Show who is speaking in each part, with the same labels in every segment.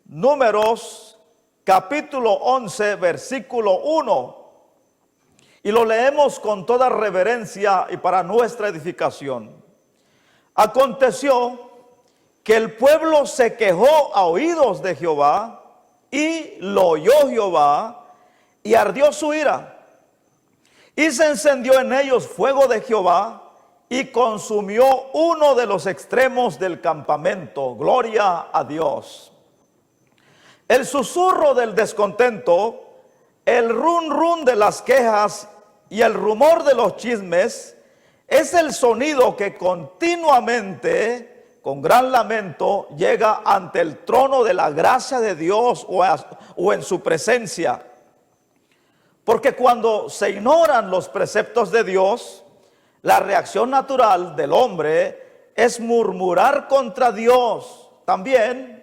Speaker 1: Números capítulo 11, versículo 1. Y lo leemos con toda reverencia y para nuestra edificación. Aconteció que el pueblo se quejó a oídos de Jehová, y lo oyó Jehová, y ardió su ira. Y se encendió en ellos fuego de Jehová, y consumió uno de los extremos del campamento. Gloria a Dios. El susurro del descontento, el run run de las quejas y el rumor de los chismes es el sonido que continuamente, con gran lamento, llega ante el trono de la gracia de Dios o en su presencia. Porque cuando se ignoran los preceptos de Dios, la reacción natural del hombre es murmurar contra Dios. También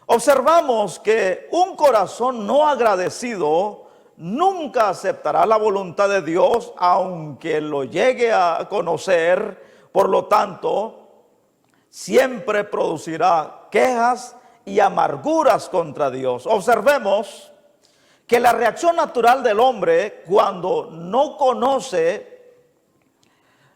Speaker 1: observamos que un corazón no agradecido nunca aceptará la voluntad de Dios, aunque lo llegue a conocer. Por lo tanto, siempre producirá quejas y amarguras contra Dios. Observemos que la reacción natural del hombre cuando no conoce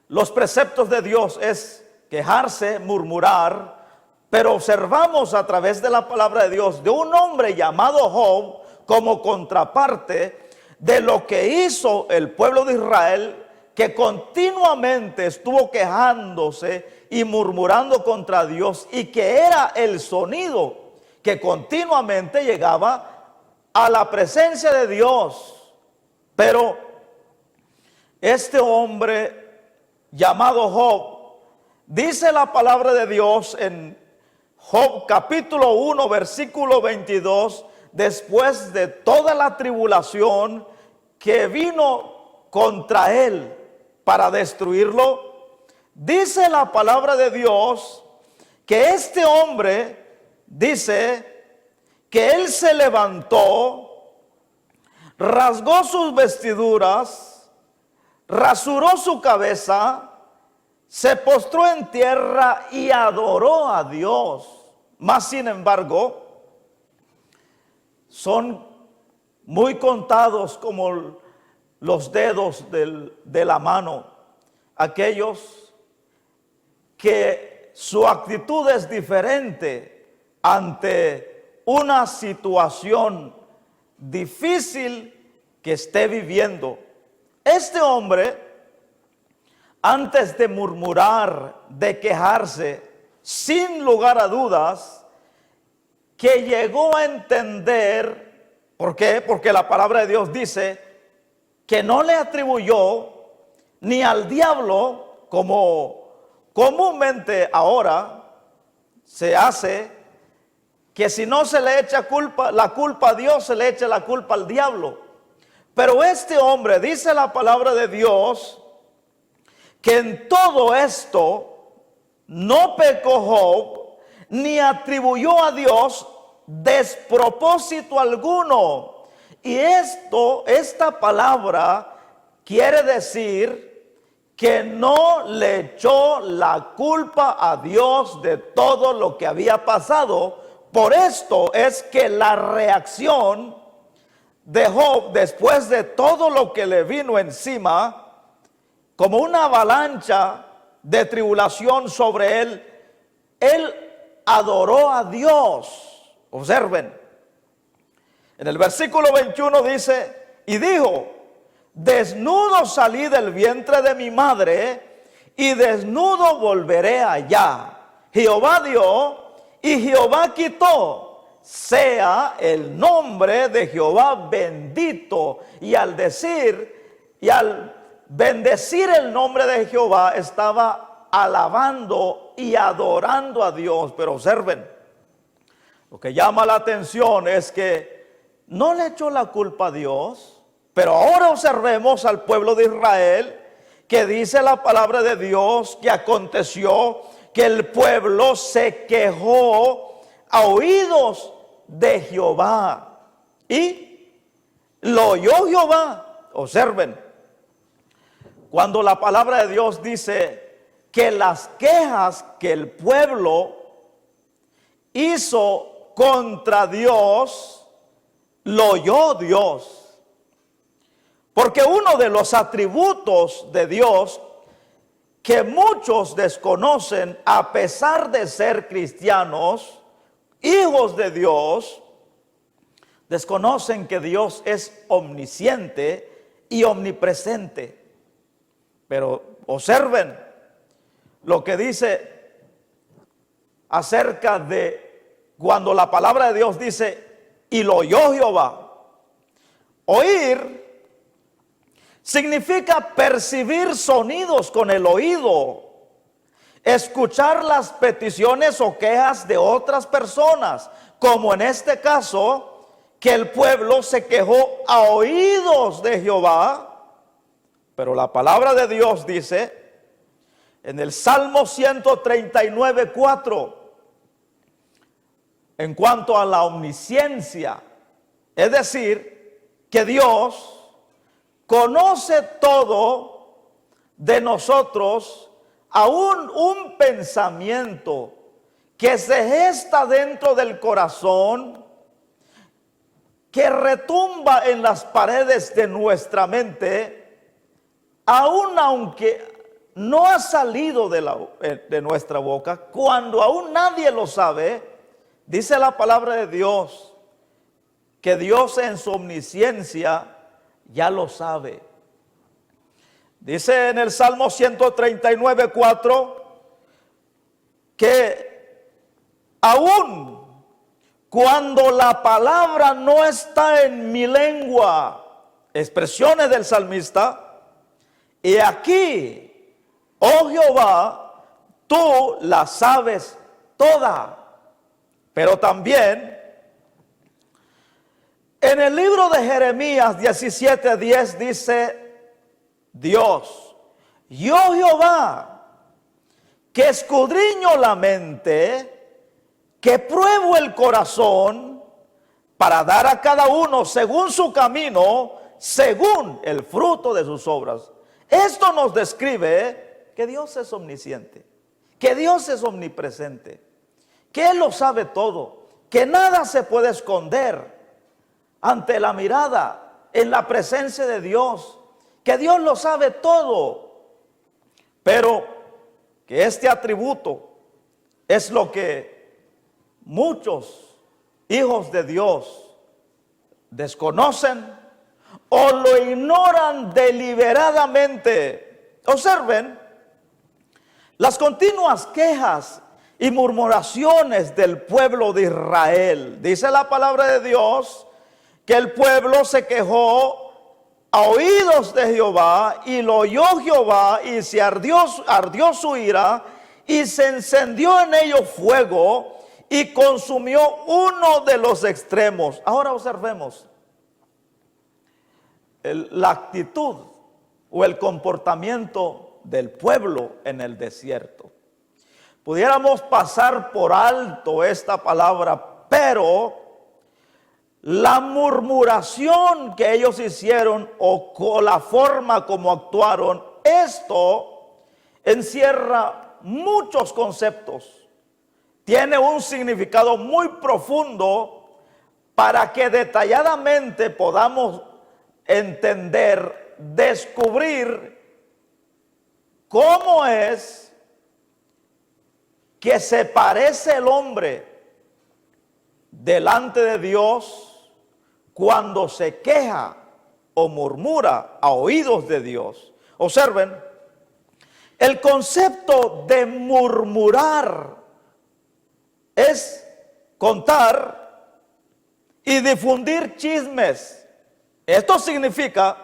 Speaker 1: los preceptos de Dios es quejarse, murmurar. Pero observamos a través de la palabra de Dios de un hombre llamado Job como contraparte de lo que hizo el pueblo de Israel, que continuamente estuvo quejándose y murmurando contra Dios, y que era el sonido que continuamente llegaba a la presencia de Dios. Pero este hombre llamado Job, dice la palabra de Dios en Job capítulo 1 versículo 22, después de toda la tribulación que vino contra él para destruirlo, dice la palabra de Dios que este hombre, dice que él se levantó, rasgó sus vestiduras, rasuró su cabeza, se postró en tierra y adoró a Dios. Mas sin embargo, son muy contados como los dedos de la mano aquellos que su actitud es diferente ante una situación difícil que esté viviendo. Este hombre, antes de murmurar, de quejarse, sin lugar a dudas, que llegó a entender. ¿Por qué? Porque la palabra de Dios dice que no le atribuyó ni al diablo, como comúnmente ahora se hace, que si no se le echa la culpa a Dios, se le echa la culpa al diablo. Pero este hombre, dice la palabra de Dios, que en todo esto no pecó Job, ni atribuyó a Dios despropósito alguno. Y esta palabra quiere decir que no le echó la culpa a Dios de todo lo que había pasado. Por esto es que la reacción de Job, después de todo lo que le vino encima, como una avalancha de tribulación sobre él adoró a Dios. Observen, en el versículo 21 dice, y dijo, desnudo salí del vientre de mi madre, y desnudo volveré allá. Jehová dio y Jehová quitó. Sea el nombre de Jehová bendito. Y al bendecir el nombre de Jehová, estaba alabando y adorando a Dios. Pero observen, lo que llama la atención es que no le echó la culpa a Dios. Pero ahora observemos al pueblo de Israel, que dice la palabra de Dios que aconteció que el pueblo se quejó a oídos de Jehová, y lo oyó Jehová. Observen, cuando la palabra de Dios dice que las quejas que el pueblo hizo contra Dios, lo oyó Dios. Porque uno de los atributos de Dios que muchos desconocen, a pesar de ser cristianos, hijos de Dios, desconocen que Dios es omnisciente y omnipresente. Pero observen lo que dice acerca de cuando la palabra de Dios dice, y lo oyó Jehová. Oír significa percibir sonidos con el oído, escuchar las peticiones o quejas de otras personas, como en este caso, que el pueblo se quejó a oídos de Jehová. Pero la palabra de Dios dice en el Salmo 139:4, en cuanto a la omnisciencia, es decir, que Dios conoce todo de nosotros, aún un pensamiento que se gesta dentro del corazón, que retumba en las paredes de nuestra mente, aun aunque no ha salido de nuestra boca, cuando aún nadie lo sabe, dice la palabra de Dios, que Dios en su omnisciencia ya lo sabe. Dice en el Salmo 139:4 que aún cuando la palabra no está en mi lengua, expresiones del salmista, y aquí, oh Jehová, tú la sabes toda. Pero también en el libro de Jeremías 17:10 dice Dios, yo Jehová, que escudriño la mente, que pruebo el corazón, para dar a cada uno según su camino, según el fruto de sus obras. Esto nos describe que Dios es omnisciente, que Dios es omnipresente, que Él lo sabe todo, que nada se puede esconder ante la mirada, en la presencia de Dios, que Dios lo sabe todo, pero que este atributo es lo que muchos hijos de Dios desconocen o lo ignoran deliberadamente. Observen las continuas quejas y murmuraciones del pueblo de Israel. Dice la palabra de Dios que el pueblo se quejó a oídos de Jehová, y lo oyó Jehová, y se ardió su ira, y se encendió en ellos fuego, y consumió uno de los extremos. Ahora observemos la actitud o el comportamiento del pueblo en el desierto. Pudiéramos pasar por alto esta palabra, pero la murmuración que ellos hicieron o la forma como actuaron, esto encierra muchos conceptos. Tiene un significado muy profundo para que detalladamente podamos entender, descubrir cómo es que se parece el hombre delante de Dios cuando se queja o murmura a oídos de Dios. Observen, el concepto de murmurar es contar y difundir chismes. Esto significa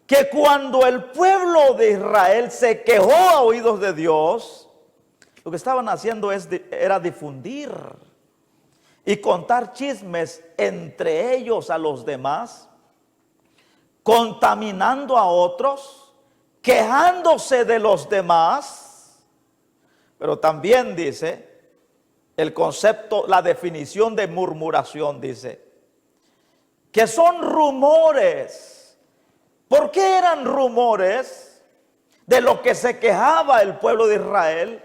Speaker 1: que cuando el pueblo de Israel se quejó a oídos de Dios, lo que estaban haciendo era difundir y contar chismes entre ellos a los demás, contaminando a otros, quejándose de los demás. Pero también dice el concepto, la definición de murmuración, dice que son rumores. ¿Por qué eran rumores de lo que se quejaba el pueblo de Israel?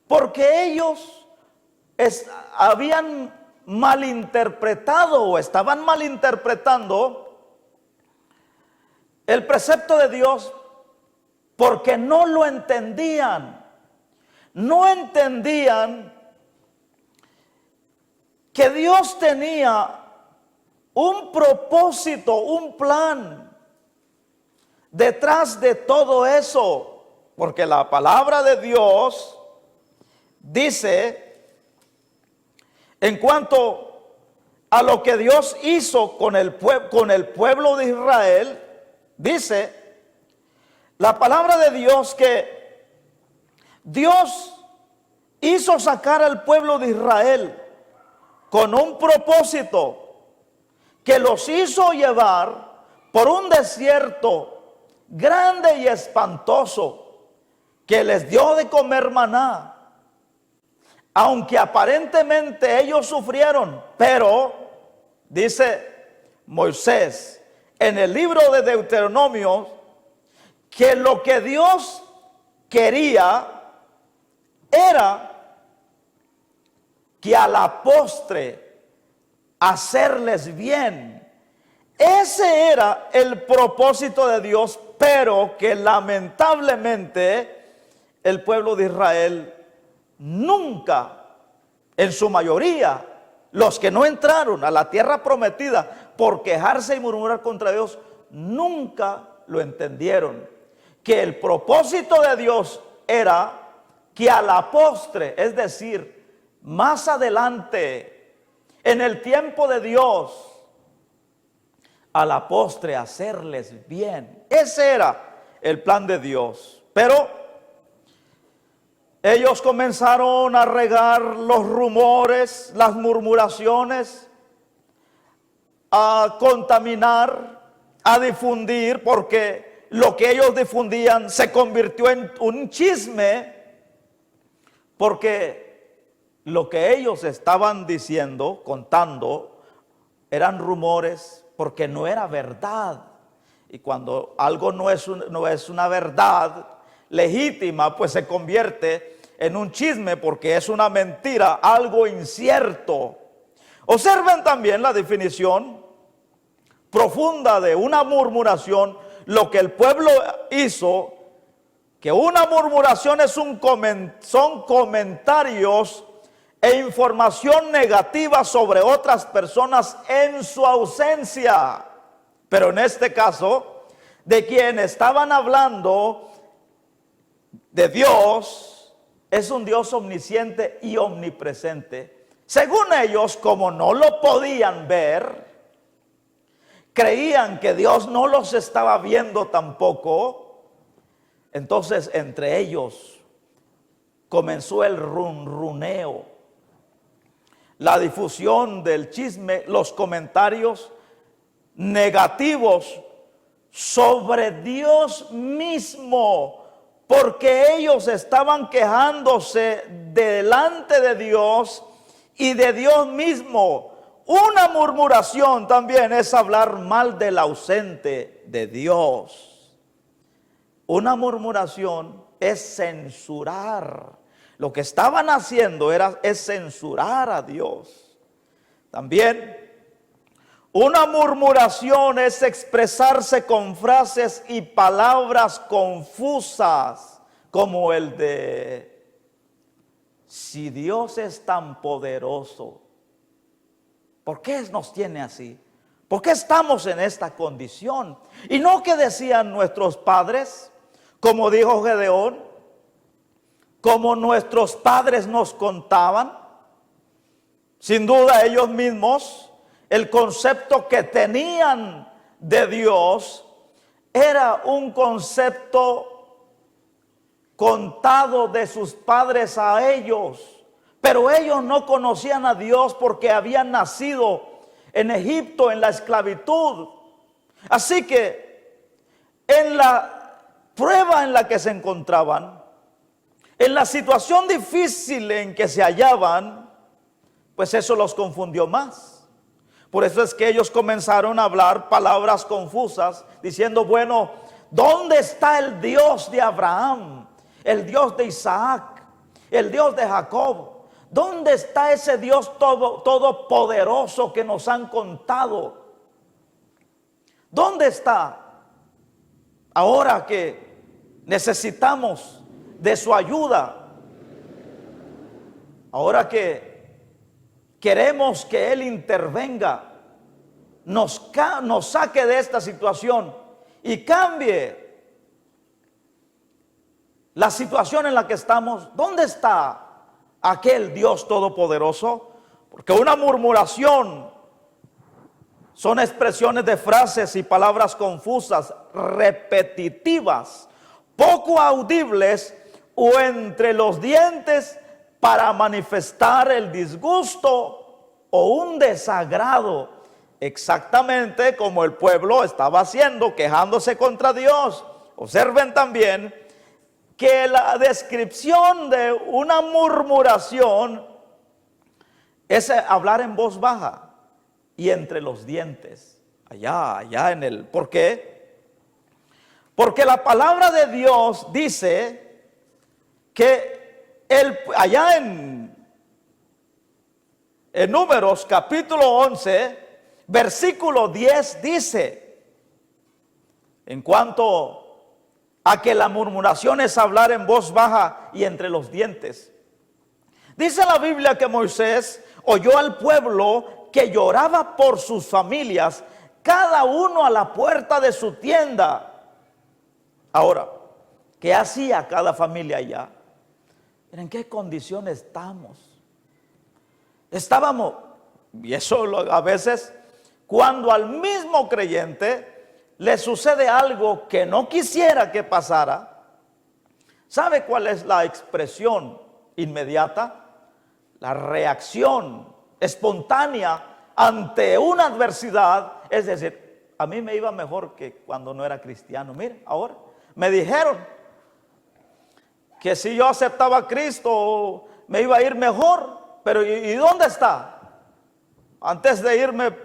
Speaker 1: Porque ellos habían malinterpretado o estaban malinterpretando el precepto de Dios porque no lo entendían. No entendían que Dios tenía un propósito, un plan detrás de todo eso, porque la palabra de Dios dice, en cuanto a lo que Dios hizo con el pueblo de Israel, dice la palabra de Dios que Dios hizo sacar al pueblo de Israel con un propósito, que los hizo llevar por un desierto grande y espantoso, que les dio de comer maná. Aunque aparentemente ellos sufrieron, pero dice Moisés en el libro de Deuteronomio que lo que Dios quería era que a la postre hacerles bien. Ese era el propósito de Dios, pero que lamentablemente el pueblo de Israel nunca, en su mayoría, los que no entraron a la tierra prometida por quejarse y murmurar contra Dios, nunca lo entendieron. Que el propósito de Dios era que a la postre, es decir, más adelante, en el tiempo de Dios, a la postre hacerles bien. Ese era el plan de Dios. Pero ellos comenzaron a regar los rumores, las murmuraciones, a contaminar, a difundir, porque lo que ellos difundían se convirtió en un chisme, porque lo que ellos estaban diciendo, contando, eran rumores, porque no era verdad. Y cuando algo no es una verdad legítima, pues se convierte en un chisme, porque es una mentira, algo incierto. Observen también la definición profunda de una murmuración, lo que el pueblo hizo, que una murmuración son comentarios e información negativa sobre otras personas en su ausencia. Pero en este caso, de quien estaban hablando, de Dios, es un Dios omnisciente y omnipresente. Según ellos, como no lo podían ver, creían que Dios no los estaba viendo tampoco. Entonces entre ellos comenzó el runruneo, la difusión del chisme, los comentarios negativos sobre Dios mismo, porque ellos estaban quejándose delante de Dios y de Dios mismo. Una murmuración también es hablar mal del ausente de Dios. Una murmuración es censurar. Lo que estaban haciendo es censurar a Dios. También una murmuración es expresarse con frases y palabras confusas, como el de: si Dios es tan poderoso, ¿por qué nos tiene así? ¿Por qué estamos en esta condición? Y no que decían nuestros padres, como dijo Gedeón, como nuestros padres nos contaban. Sin duda ellos mismos, el concepto que tenían de Dios era un concepto contado de sus padres a ellos, pero ellos no conocían a Dios porque habían nacido en Egipto, en la esclavitud. Así que en la prueba en la que se encontraban, en la situación difícil en que se hallaban, pues eso los confundió más. Por eso es que ellos comenzaron a hablar palabras confusas, diciendo: bueno, ¿dónde está el Dios de Abraham, el Dios de Isaac, el Dios de Jacob? ¿Dónde está ese Dios todopoderoso que nos han contado? ¿Dónde está? Ahora que necesitamos de su ayuda, ahora que queremos que Él intervenga, nos saque de esta situación y cambie la situación en la que estamos. ¿Dónde está aquel Dios todopoderoso? Porque una murmuración son expresiones de frases y palabras confusas, repetitivas, poco audibles o entre los dientes para manifestar el disgusto o un desagrado, exactamente como el pueblo estaba haciendo, quejándose contra Dios. Observen también que la descripción de una murmuración es hablar en voz baja y entre los dientes, allá en el. ¿Por qué? Porque la palabra de Dios dice que allá en Números capítulo 11, versículo 10 dice, en cuanto a que la murmuración es hablar en voz baja y entre los dientes. Dice la Biblia que Moisés oyó al pueblo que lloraba por sus familias, cada uno a la puerta de su tienda. Ahora, ¿qué hacía cada familia allá? ¿En qué condición estamos? Estábamos, y eso a veces, cuando al mismo creyente le sucede algo que no quisiera que pasara, ¿sabe cuál es la expresión inmediata? La reacción espontánea ante una adversidad. Es decir, a mí me iba mejor que cuando no era cristiano. Mire, ahora me dijeron que si yo aceptaba a Cristo me iba a ir mejor, pero ¿y dónde está? Antes de irme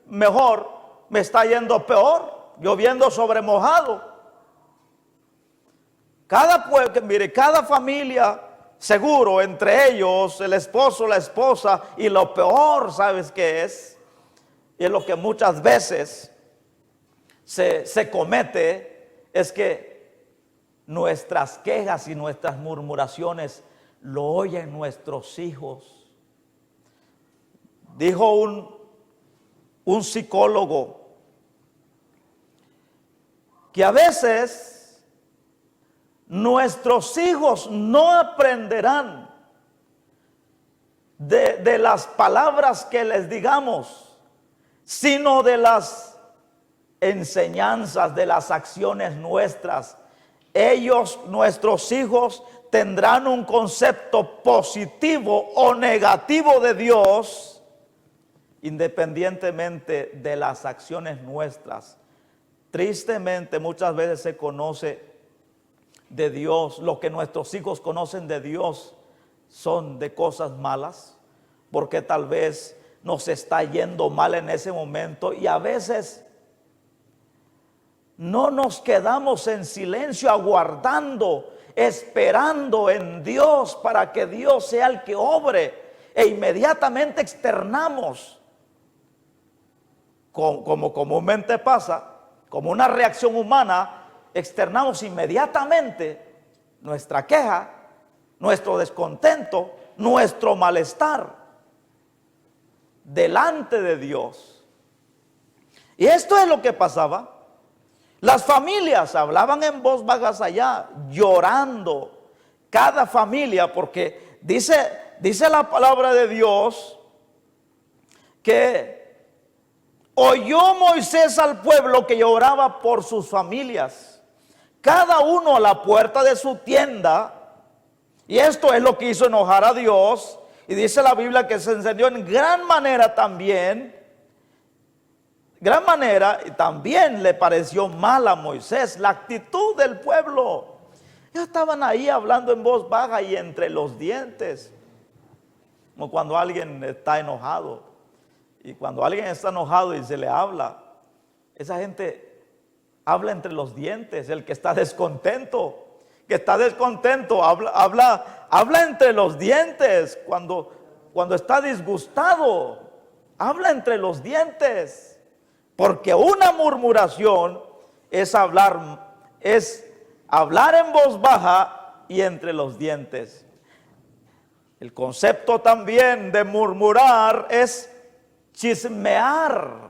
Speaker 1: mejor, me está yendo peor, lloviendo sobre mojado. Cada familia, seguro, entre ellos, el esposo, la esposa, y lo peor, ¿sabes qué es? Y es lo que muchas veces se comete, es que nuestras quejas y nuestras murmuraciones lo oyen nuestros hijos. Dijo un psicólogo que a veces nuestros hijos no aprenderán de las palabras que les digamos, sino de las enseñanzas, de las acciones nuestras. Ellos, nuestros hijos, tendrán un concepto positivo o negativo de Dios, independientemente de las acciones nuestras. Tristemente, muchas veces se conoce de Dios, lo que nuestros hijos conocen de Dios son de cosas malas, porque tal vez nos está yendo mal en ese momento, y a veces no nos quedamos en silencio aguardando, esperando en Dios para que Dios sea el que obre, e inmediatamente externamos, como comúnmente pasa, como una reacción humana, externamos inmediatamente nuestra queja, nuestro descontento, nuestro malestar delante de Dios. Y esto es lo que pasaba. Las familias hablaban en voz baja allá, llorando, cada familia, porque dice la palabra de Dios que oyó Moisés al pueblo que lloraba por sus familias, cada uno a la puerta de su tienda. Y esto es lo que hizo enojar a Dios. Y dice la Biblia que se encendió en gran manera también. Y también le pareció mal a Moisés la actitud del pueblo. Ya estaban ahí hablando en voz baja y entre los dientes, como cuando alguien está enojado. Y cuando alguien está enojado y se le habla, esa gente habla entre los dientes. El que está descontento, habla entre los dientes. Cuando cuando está disgustado, habla entre los dientes, porque una murmuración es hablar en voz baja y entre los dientes. El concepto también de murmurar es chismear,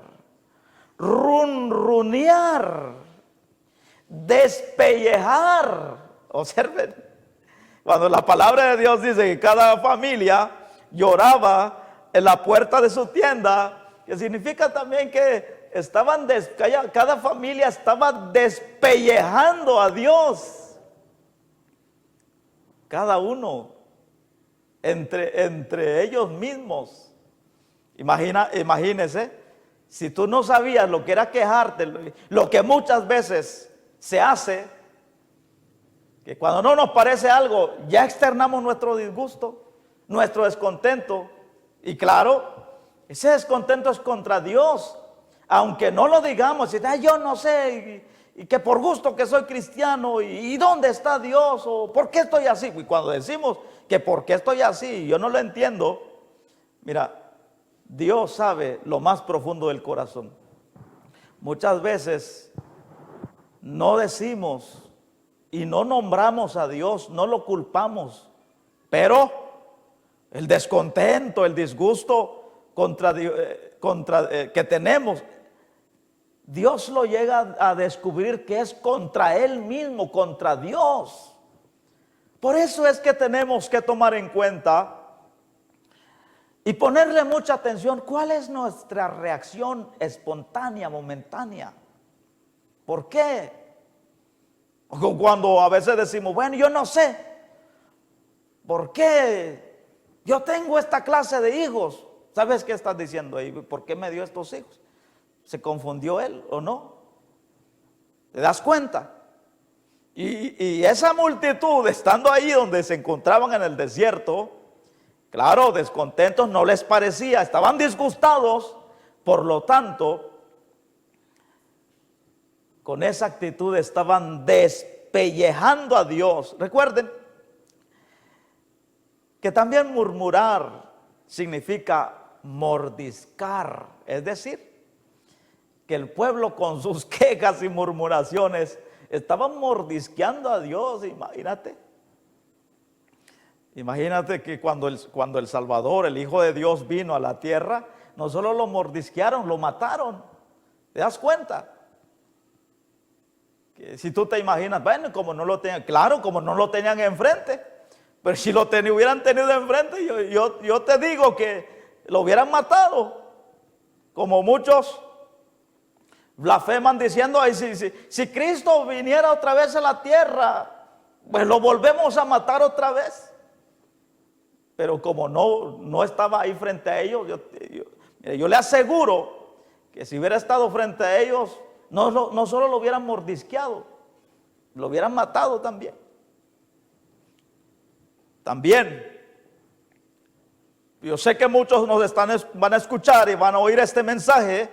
Speaker 1: runrunear, despellejar. Observen, cuando la palabra de Dios dice que cada familia lloraba en la puerta de su tienda, que significa también que cada familia estaba despellejando a Dios. Cada uno entre ellos mismos. Imagínese, si tú no sabías lo que era quejarte, lo que muchas veces se hace, que cuando no nos parece algo, ya externamos nuestro disgusto, nuestro descontento, y claro, ese descontento es contra Dios, aunque no lo digamos, yo no sé, y que por gusto que soy cristiano, y ¿dónde está Dios? O ¿por qué estoy así? Y cuando decimos que por qué estoy así, yo no lo entiendo, mira, Dios sabe lo más profundo del corazón. Muchas veces no decimos y no nombramos a Dios, no lo culpamos, pero el descontento, el disgusto que tenemos, Dios lo llega a descubrir que es contra Él mismo, contra Dios. Por eso es que tenemos que tomar en cuenta y ponerle mucha atención cuál es nuestra reacción espontánea, momentánea. ¿Por qué? Cuando a veces decimos, bueno, yo no sé, ¿por qué yo tengo esta clase de hijos? ¿Sabes qué estás diciendo ahí? ¿Por qué me dio estos hijos? ¿Se confundió él o no? ¿Te das cuenta? Y esa multitud, estando ahí donde se encontraban en el desierto, claro, descontentos, no les parecía, estaban disgustados, por lo tanto, con esa actitud estaban despellejando a Dios. Recuerden que también murmurar significa mordiscar, es decir, que el pueblo con sus quejas y murmuraciones estaban mordisqueando a Dios. Imagínate que cuando el Salvador, el Hijo de Dios, vino a la tierra, no solo lo mordisquearon, lo mataron. ¿Te das cuenta? Que si tú te imaginas, bueno, como no lo tenían, claro, como no lo tenían enfrente, pero si lo hubieran tenido enfrente, yo te digo que lo hubieran matado, como muchos blasfeman diciendo, ay, si Cristo viniera otra vez a la tierra, pues lo volvemos a matar otra vez. Pero como no estaba ahí frente a ellos, yo le aseguro que si hubiera estado frente a ellos, no solo lo hubieran mordisqueado, lo hubieran matado también. También, yo sé que muchos van a escuchar y van a oír este mensaje,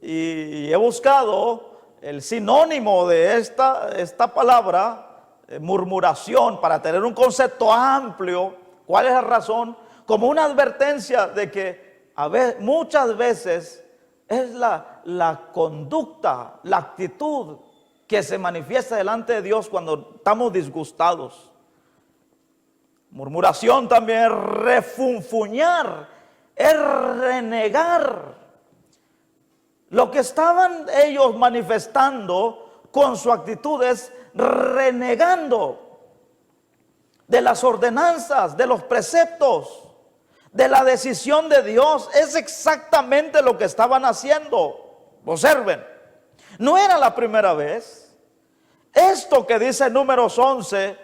Speaker 1: y he buscado el sinónimo de esta palabra, murmuración, para tener un concepto amplio. ¿Cuál es la razón? Como una advertencia de que muchas veces es la conducta, la actitud que se manifiesta delante de Dios cuando estamos disgustados. Murmuración también es refunfuñar, es renegar. Lo que estaban ellos manifestando con su actitud es renegando de las ordenanzas, de los preceptos, de la decisión de Dios. Es exactamente lo que estaban haciendo. Observen, no era la primera vez. Esto que dice Números 11,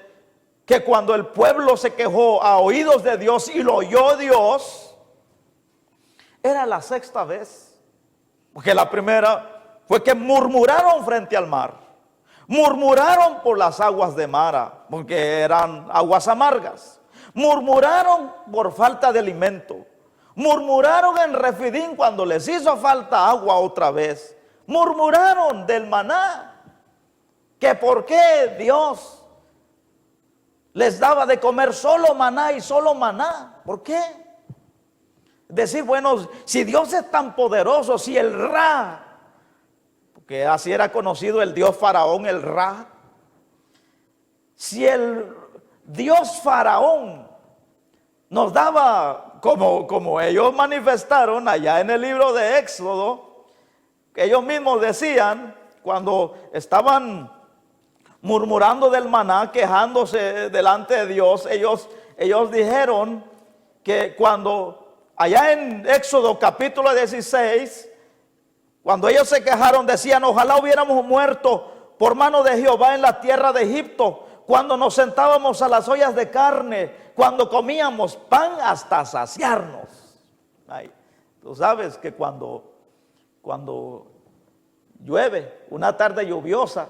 Speaker 1: que cuando el pueblo se quejó a oídos de Dios y lo oyó Dios, era la sexta vez. Porque la primera fue que murmuraron frente al mar. Murmuraron por las aguas de Mara, porque eran aguas amargas. Murmuraron por falta de alimento. Murmuraron en Refidín cuando les hizo falta agua otra vez. Murmuraron del maná, que por qué Dios les daba de comer solo maná y solo maná. ¿Por qué? Decir, bueno, si Dios es tan poderoso, si el Ra, porque así era conocido el dios faraón, el Ra, si el dios faraón nos daba, como ellos manifestaron allá en el libro de Éxodo, que ellos mismos decían, cuando estaban murmurando del maná, quejándose delante de Dios, ellos dijeron que cuando allá en Éxodo capítulo 16, cuando ellos se quejaron, decían, ojalá hubiéramos muerto por mano de Jehová en la tierra de Egipto, cuando nos sentábamos a las ollas de carne, cuando comíamos pan hasta saciarnos. Ay, tú sabes que cuando llueve, una tarde lluviosa,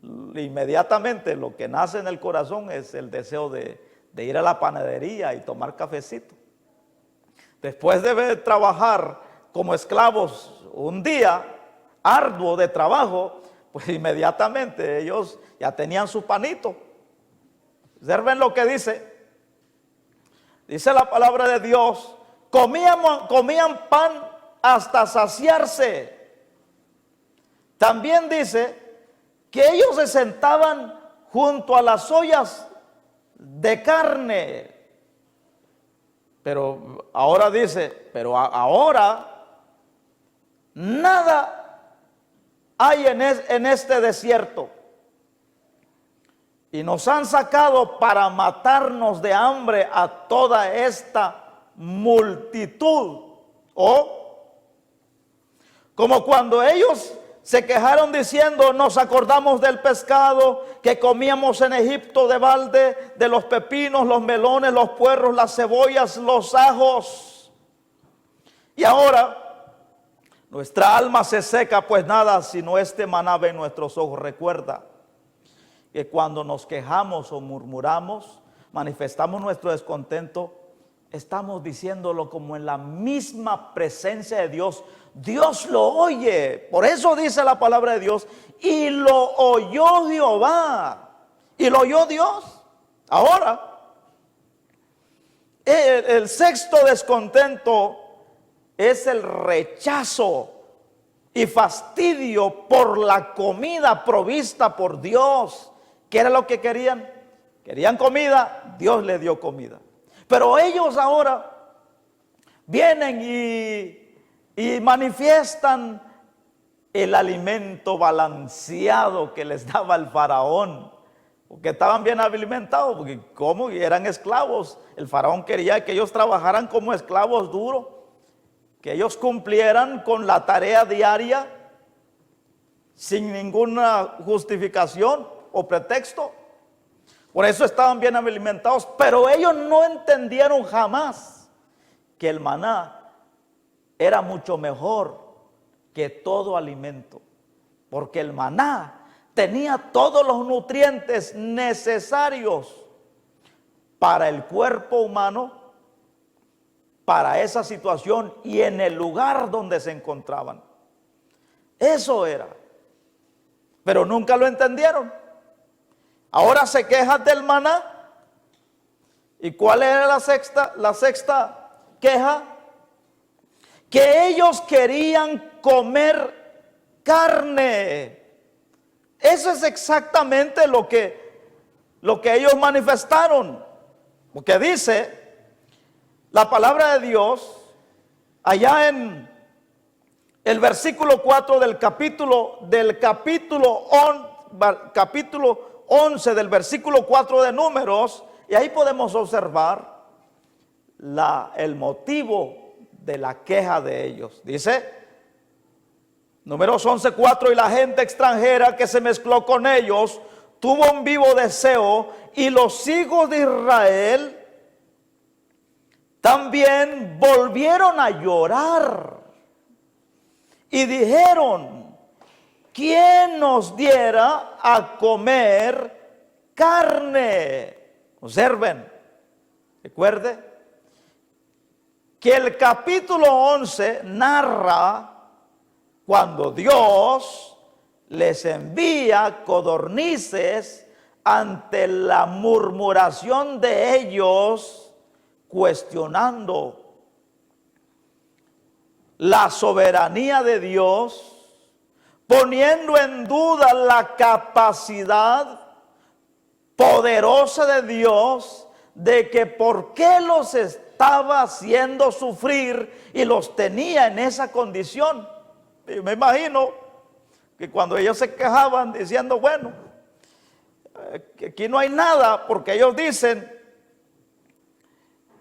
Speaker 1: inmediatamente lo que nace en el corazón es el deseo de ir a la panadería y tomar cafecito. Después de trabajar como esclavos un día arduo de trabajo, pues inmediatamente ellos ya tenían su panito. Observen lo que dice la palabra de Dios, comían pan hasta saciarse. También dice que ellos se sentaban junto a las ollas de carne. Pero ahora dice, pero ahora nada hay en este desierto. Y nos han sacado para matarnos de hambre a toda esta multitud. O como cuando ellos se quejaron diciendo, nos acordamos del pescado que comíamos en Egipto de balde, de los pepinos, los melones, los puerros, las cebollas, los ajos. Y ahora nuestra alma se seca, pues nada, sino este maná ve en nuestros ojos. Recuerda que cuando nos quejamos o murmuramos, manifestamos nuestro descontento, estamos diciéndolo como en la misma presencia de Dios. Dios lo oye. Por eso dice la palabra de Dios, y lo oyó Jehová. Y lo oyó Dios. Ahora, el sexto descontento es el rechazo y fastidio por la comida provista por Dios. ¿Qué era lo que querían? Querían comida, Dios les dio comida. Pero ellos ahora vienen y manifiestan el alimento balanceado que les daba el faraón, porque estaban bien alimentados, porque como eran esclavos, el faraón quería que ellos trabajaran como esclavos duros, que ellos cumplieran con la tarea diaria sin ninguna justificación o pretexto. Por eso estaban bien alimentados, pero ellos no entendieron jamás que el maná era mucho mejor que todo alimento, porque el maná tenía todos los nutrientes necesarios para el cuerpo humano, para esa situación y en el lugar donde se encontraban. Eso era, pero nunca lo entendieron. Ahora se quejan del maná. ¿Y cuál era la sexta queja? Que ellos querían comer carne. Eso es exactamente lo que ellos manifestaron. Porque dice la palabra de Dios allá en el versículo 4 del capítulo 11 del versículo 4 de Números, y ahí podemos observar el motivo de la queja de ellos. Dice Números 11:4, y la gente extranjera que se mezcló con ellos tuvo un vivo deseo, y los hijos de Israel también volvieron a llorar y dijeron, ¿quién nos diera a comer carne? Observen, recuerde que el capítulo 11 narra cuando Dios les envía codornices ante la murmuración de ellos, cuestionando la soberanía de Dios, poniendo en duda la capacidad poderosa de Dios de que por qué los estaba haciendo sufrir y los tenía en esa condición. Y me imagino que cuando ellos se quejaban diciendo, bueno, que aquí no hay nada, porque ellos dicen,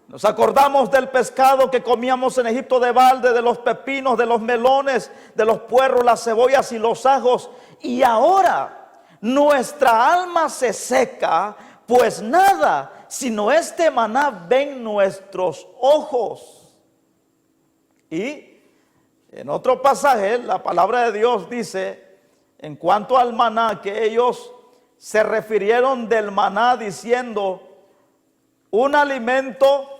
Speaker 1: nos acordamos del pescado que comíamos en Egipto de balde, de los pepinos, de los melones, de los puerros, las cebollas y los ajos, y ahora nuestra alma se seca, pues nada, sino este maná ven nuestros ojos. Y en otro pasaje, la palabra de Dios dice, en cuanto al maná, que ellos se refirieron del maná diciendo, un alimento,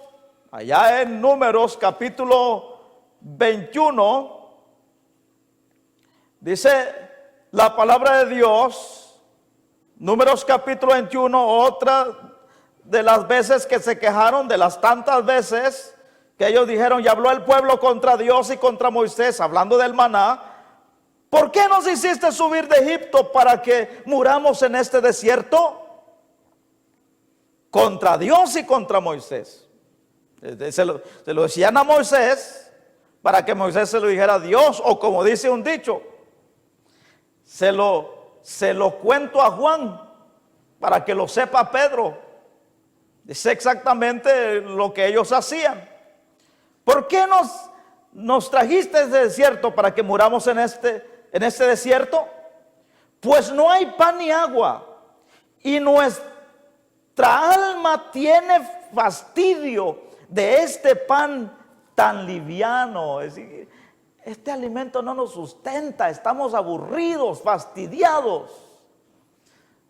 Speaker 1: allá en Números capítulo 21, dice la palabra de Dios, Números capítulo 21, otra de las veces que se quejaron, de las tantas veces que ellos dijeron, y habló el pueblo contra Dios y contra Moisés, hablando del maná, ¿por qué nos hiciste subir de Egipto para que muramos en este desierto? Contra Dios y contra Moisés. Se lo decían a Moisés para que Moisés se lo dijera a Dios, o como dice un dicho, se lo cuento a Juan para que lo sepa Pedro. Dice exactamente lo que ellos hacían. ¿Por qué nos trajiste ese desierto para que muramos en este desierto? Pues no hay pan ni agua, y nuestra alma tiene fastidio de este pan tan liviano. Es decir, este alimento no nos sustenta, estamos aburridos, fastidiados,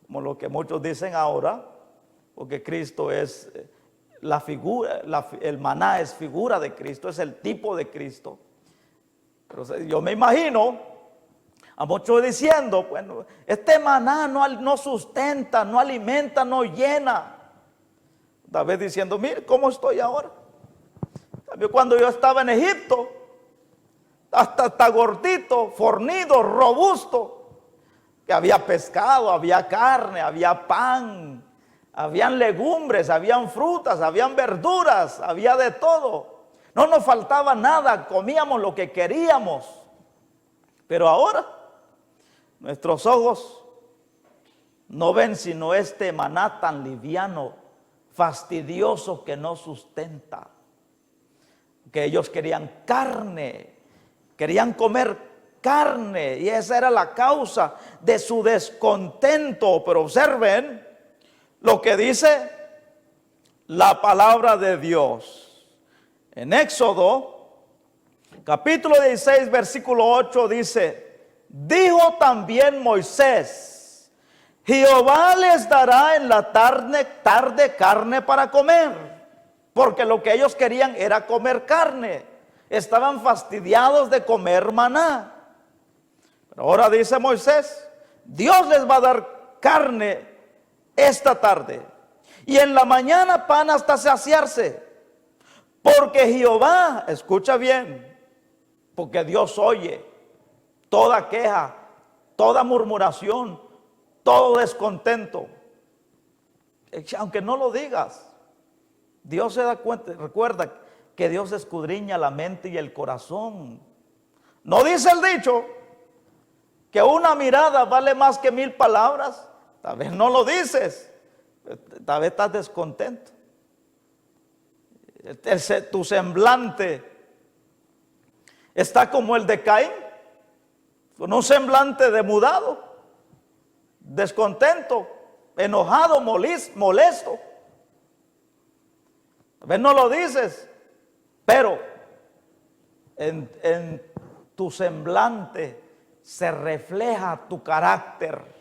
Speaker 1: como lo que muchos dicen ahora, porque Cristo es la figura, el maná es figura de Cristo, es el tipo de Cristo. Pero yo me imagino a muchos diciendo, bueno, este maná no sustenta, no alimenta, no llena. Tal vez diciendo, mire cómo estoy ahora. También cuando yo estaba en Egipto, hasta gordito, fornido, robusto, que había pescado, había carne, había pan, habían legumbres, habían frutas, habían verduras, había de todo. No nos faltaba nada, comíamos lo que queríamos. Pero ahora nuestros ojos no ven sino este maná tan liviano, fastidioso, que no sustenta. Que ellos querían carne, querían comer carne, y esa era la causa de su descontento. Pero observen lo que dice la palabra de Dios. En Éxodo, capítulo 16, versículo 8 dice, dijo también Moisés, Jehová les dará en la tarde carne para comer, porque lo que ellos querían era comer carne. Estaban fastidiados de comer maná. Pero ahora dice Moisés, Dios les va a dar carne esta tarde, y en la mañana pan hasta saciarse, porque Jehová, escucha bien, porque Dios oye toda queja, toda murmuración, todo descontento. Aunque no lo digas, Dios se da cuenta. Recuerda que Dios escudriña la mente y el corazón. ¿No dice el dicho que una mirada vale más que 1000 palabras? Tal vez no lo dices, tal vez estás descontento. Tu semblante está como el de Caín, con un semblante demudado, descontento, enojado, molesto. A veces no lo dices, pero en tu semblante se refleja tu carácter.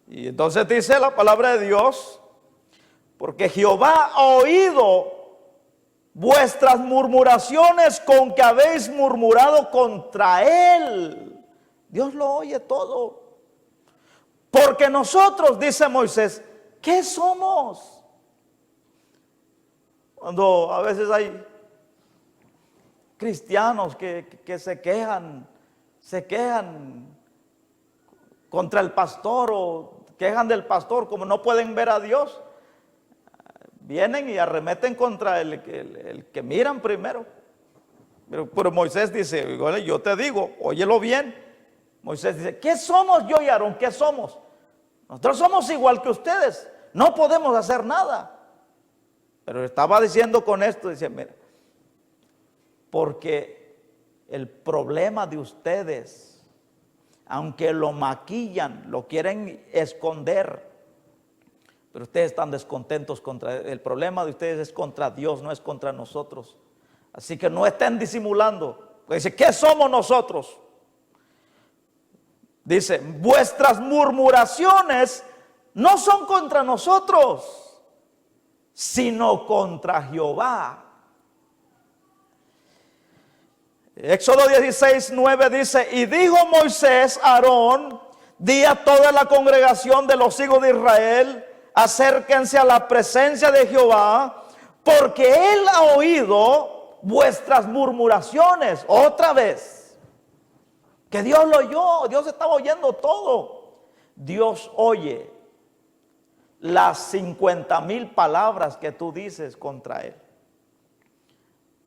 Speaker 1: Y entonces dice la palabra de Dios, porque Jehová ha oído vuestras murmuraciones con que habéis murmurado contra él. Dios lo oye todo. Porque nosotros, dice Moisés, ¿qué somos? Cuando a veces hay cristianos que se quejan contra el pastor o quejan del pastor, como no pueden ver a Dios, vienen y arremeten contra el que miran primero. Pero Moisés dice, bueno, yo te digo, óyelo bien. Moisés dice, ¿qué somos yo y Aarón? ¿Qué somos? Nosotros somos igual que ustedes, no podemos hacer nada. Pero estaba diciendo con esto, dice, mira, porque el problema de ustedes, aunque lo maquillan, lo quieren esconder, pero ustedes están descontentos contra él. El problema de ustedes es contra Dios, no es contra nosotros. Así que no estén disimulando. Dice, ¿qué somos nosotros? Dice, vuestras murmuraciones no son contra nosotros, sino contra Jehová. Éxodo 16:9 dice, y dijo Moisés a Aarón, di a toda la congregación de los hijos de Israel, acérquense a la presencia de Jehová, porque él ha oído vuestras murmuraciones. Otra vez, que Dios lo oyó, Dios estaba oyendo todo. Dios oye las 50,000 palabras que tú dices contra él.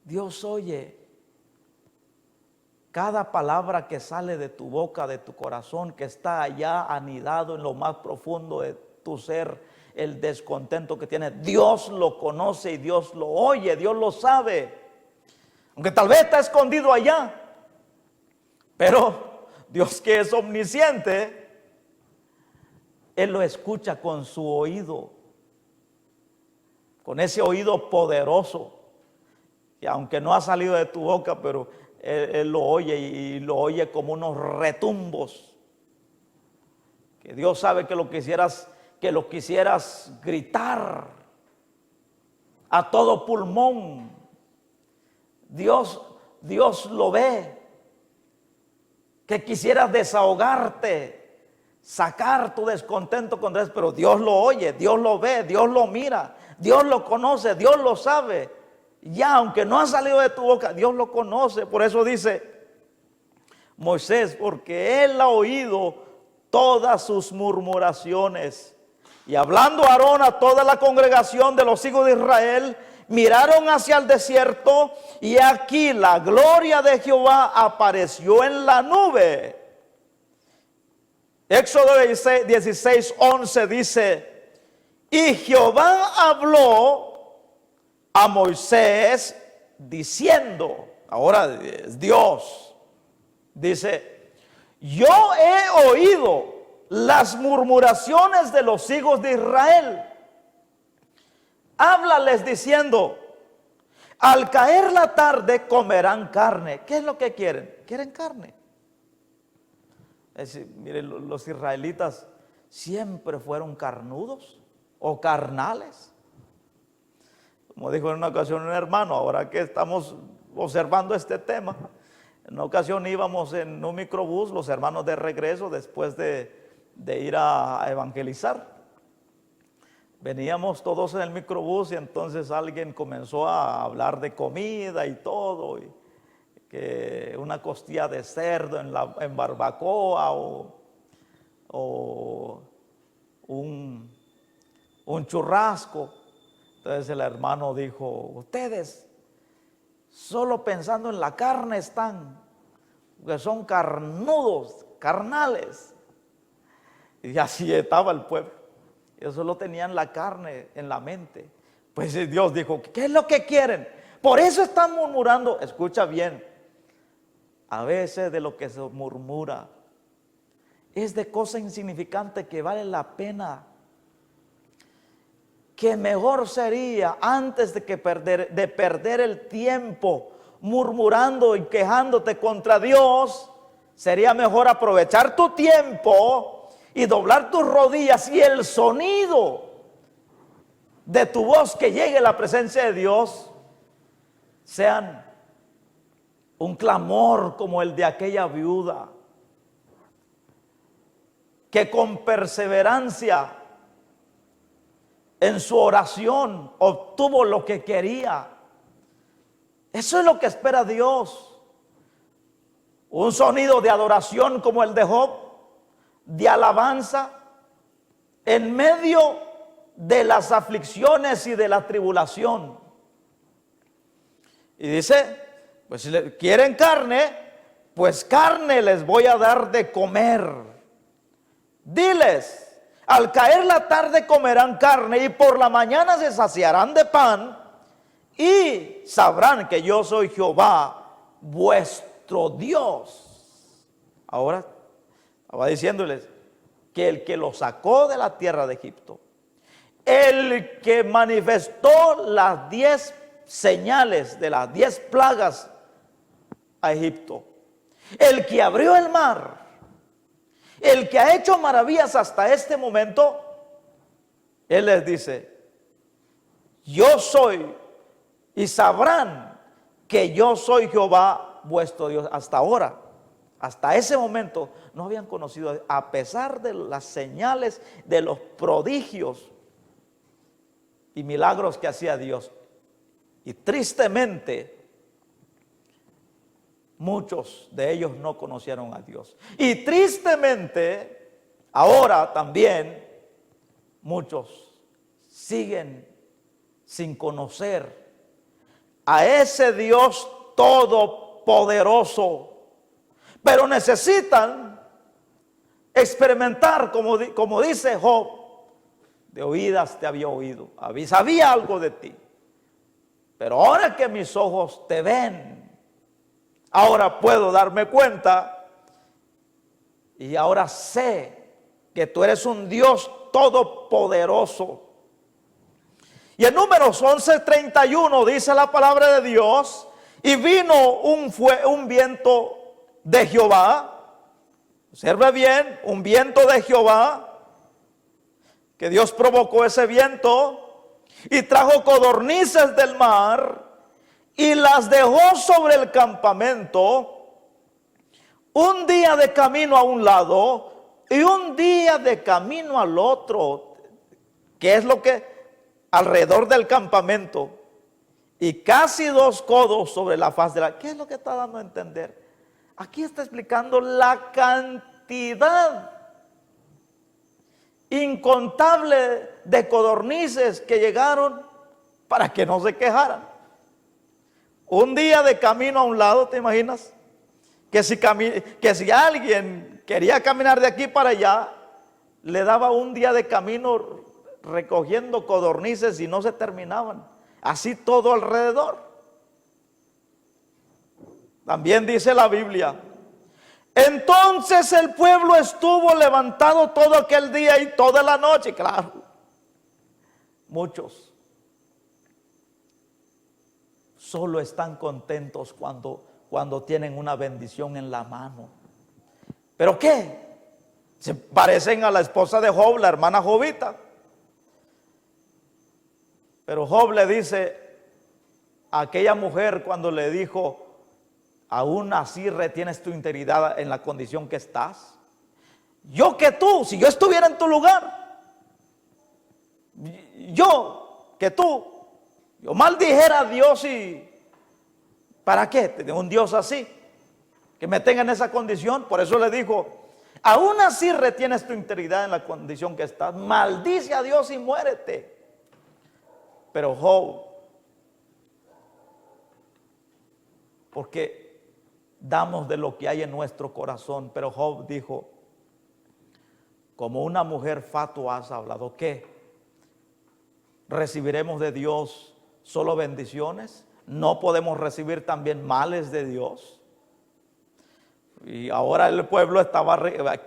Speaker 1: Dios oye cada palabra que sale de tu boca, de tu corazón, que está allá anidado en lo más profundo de tu ser, el descontento que tienes. Dios lo conoce y Dios lo oye, Dios lo sabe. Aunque tal vez está escondido allá, pero Dios, que es omnisciente, Él lo escucha con su oído, con ese oído poderoso, que aunque no ha salido de tu boca, pero Él lo oye, y lo oye como unos retumbos, que Dios sabe que lo quisieras gritar a todo pulmón. Dios lo ve, que quisieras desahogarte, sacar tu descontento contra Él, pero Dios lo oye, Dios lo ve, Dios lo mira, Dios lo conoce, Dios lo sabe. Ya, aunque no ha salido de tu boca, Dios lo conoce. Por eso dice Moisés, porque Él ha oído todas sus murmuraciones. Y hablando Aarón a toda la congregación de los hijos de Israel, miraron hacia el desierto, y aquí la gloria de Jehová apareció en la nube. Éxodo 16:11 dice, y Jehová habló a Moisés diciendo, ahora es Dios, dice, yo he oído las murmuraciones de los hijos de Israel. Háblales diciendo, al caer la tarde comerán carne. ¿Qué es lo que quieren? Quieren carne. Es decir, miren, los israelitas siempre fueron carnudos o carnales. Como dijo en una ocasión un hermano, ahora que estamos observando este tema, en una ocasión íbamos en un microbús, los hermanos de regreso, después de ir a evangelizar. Veníamos todos en el microbús, y entonces alguien comenzó a hablar de comida y todo, y que una costilla de cerdo en barbacoa, o un churrasco. Entonces el hermano dijo, ustedes solo pensando en la carne están, que son carnudos, carnales. Y así estaba el pueblo. Ellos solo tenían la carne en la mente. Pues Dios dijo, ¿qué es lo que quieren? Por eso están murmurando. Escucha bien, a veces de lo que se murmura es de cosa insignificante que vale la pena, que mejor sería, antes de perder el tiempo murmurando y quejándote contra Dios, sería mejor aprovechar tu tiempo y doblar tus rodillas, y el sonido de tu voz que llegue a la presencia de Dios sean un clamor como el de aquella viuda, que con perseverancia en su oración obtuvo lo que quería. Eso es lo que espera Dios. Un sonido de adoración como el de Job, de alabanza, en medio de las aflicciones y de la tribulación. Y dice, pues si quieren carne, pues carne les voy a dar de comer. Diles, al caer la tarde comerán carne y por la mañana se saciarán de pan y sabrán que yo soy Jehová, vuestro Dios. Ahora estaba diciéndoles que el que lo sacó de la tierra de Egipto, el que manifestó las 10 señales de las 10 plagas a Egipto, el que abrió el mar, el que ha hecho maravillas hasta este momento, Él les dice, yo soy, y sabrán que yo soy Jehová vuestro Dios. Hasta ahora, hasta ese momento, no habían conocido, a pesar de las señales, de los prodigios y milagros que hacía Dios. Y tristemente, muchos de ellos no conocieron a Dios. Y tristemente, ahora también, muchos siguen sin conocer a ese Dios todopoderoso. Pero necesitan experimentar, como dice Job, de oídas te había oído, sabía algo de ti. Pero ahora que mis ojos te ven, ahora puedo darme cuenta y ahora sé que tú eres un Dios todopoderoso. Y en Números 11:31 dice la palabra de Dios, y vino un viento de Jehová, observe bien, un viento de Jehová, que Dios provocó ese viento, y trajo codornices del mar, y las dejó sobre el campamento, un día de camino a un lado, y un día de camino al otro, que es lo que alrededor del campamento, y casi 2 codos sobre la faz de la... ¿Qué es lo que está dando a entender? Aquí está explicando la cantidad incontable de codornices que llegaron para que no se quejaran. Un día de camino a un lado, ¿te imaginas? Que si alguien quería caminar de aquí para allá, le daba un día de camino recogiendo codornices y no se terminaban. Así todo alrededor. También dice la Biblia, entonces el pueblo estuvo levantado todo aquel día y toda la noche. Claro, muchos solo están contentos cuando tienen una bendición en la mano. ¿Pero qué? Se parecen a la esposa de Job, la hermana Jobita. Pero Job le dice a aquella mujer cuando le dijo, aún así retienes tu integridad en la condición que estás. Yo que tú, si yo estuviera en tu lugar, yo maldijera a Dios y ¿para qué? Tener un Dios así, que me tenga en esa condición. Por eso le dijo, aún así retienes tu integridad en la condición que estás, maldice a Dios y muérete. Pero Job, porque damos de lo que hay en nuestro corazón, pero Job dijo, como una mujer fatua has hablado, ¿qué? ¿Recibiremos de Dios solo bendiciones? ¿No podemos recibir también males de Dios? Y ahora el pueblo estaba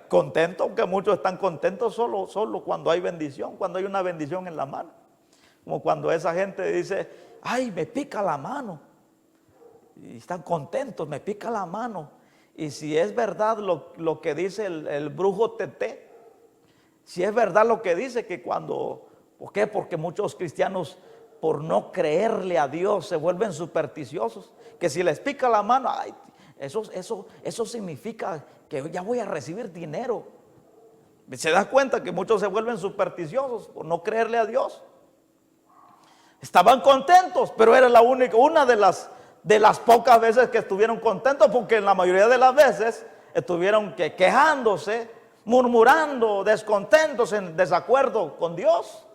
Speaker 1: contento, aunque muchos están contentos solo cuando hay bendición, cuando hay una bendición en la mano. Como cuando esa gente dice, ay, me pica la mano. Y están contentos, me pica la mano. Y si es verdad lo que dice el brujo Tete, si es verdad lo que dice que cuando, ¿por qué? Porque muchos cristianos por no creerle a Dios se vuelven supersticiosos. Que si les pica la mano, ay, eso significa que ya voy a recibir dinero. Se da cuenta que muchos se vuelven supersticiosos por no creerle a Dios. Estaban contentos, pero era una de de las pocas veces que estuvieron contentos, porque en la mayoría de las veces estuvieron quejándose, murmurando, descontentos, en desacuerdo con Dios.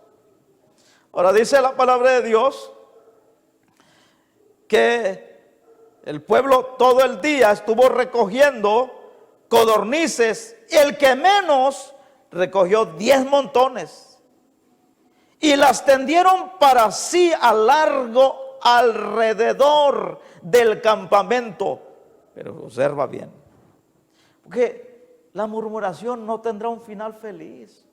Speaker 1: Ahora dice la palabra de Dios que el pueblo todo el día estuvo recogiendo codornices, y el que menos recogió 10 montones y las tendieron para sí a largo alrededor del campamento. Pero observa bien, porque la murmuración no tendrá un final feliz.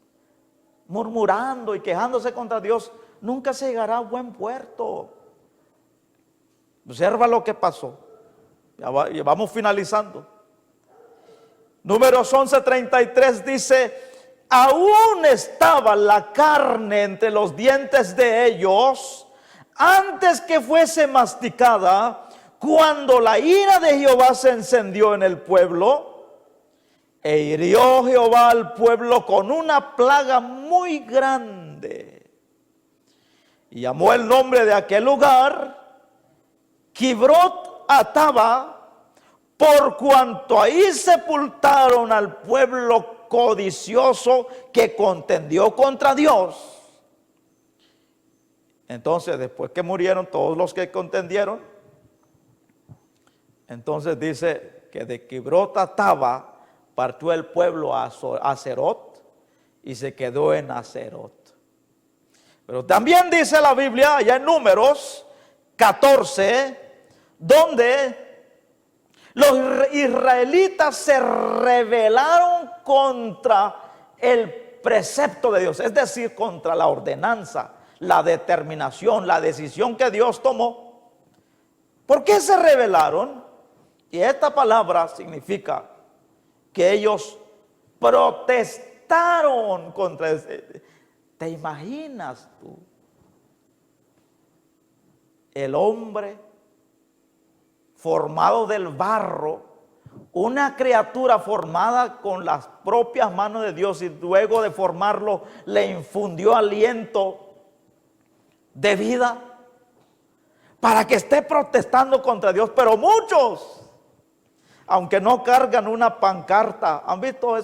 Speaker 1: Murmurando y quejándose contra Dios nunca se llegará a buen puerto. Observa lo que pasó. Ya vamos finalizando. Números 11:33 dice: aún estaba la carne entre los dientes de ellos antes que fuese masticada, cuando la ira de Jehová se encendió en el pueblo, e hirió Jehová al pueblo con una plaga muy grande. Y llamó el nombre de aquel lugar Kibrot Ataba, por cuanto ahí sepultaron al pueblo codicioso que contendió contra Dios. Entonces, después que murieron todos los que contendieron, entonces dice que de Kibrot Ataba partió el pueblo a Aserot y se quedó en Aserot. Pero también dice la Biblia allá en Números 14, donde los israelitas se rebelaron contra el precepto de Dios, es decir, contra la ordenanza, la determinación, la decisión que Dios tomó. ¿Por qué se rebelaron? Y esta palabra significa que ellos protestaron contra. ¿Te imaginas tú? El hombre formado del barro, una criatura formada con las propias manos de Dios, y luego de formarlo le infundió aliento de vida para que esté protestando contra Dios. Pero muchos, aunque no cargan una pancarta, han visto a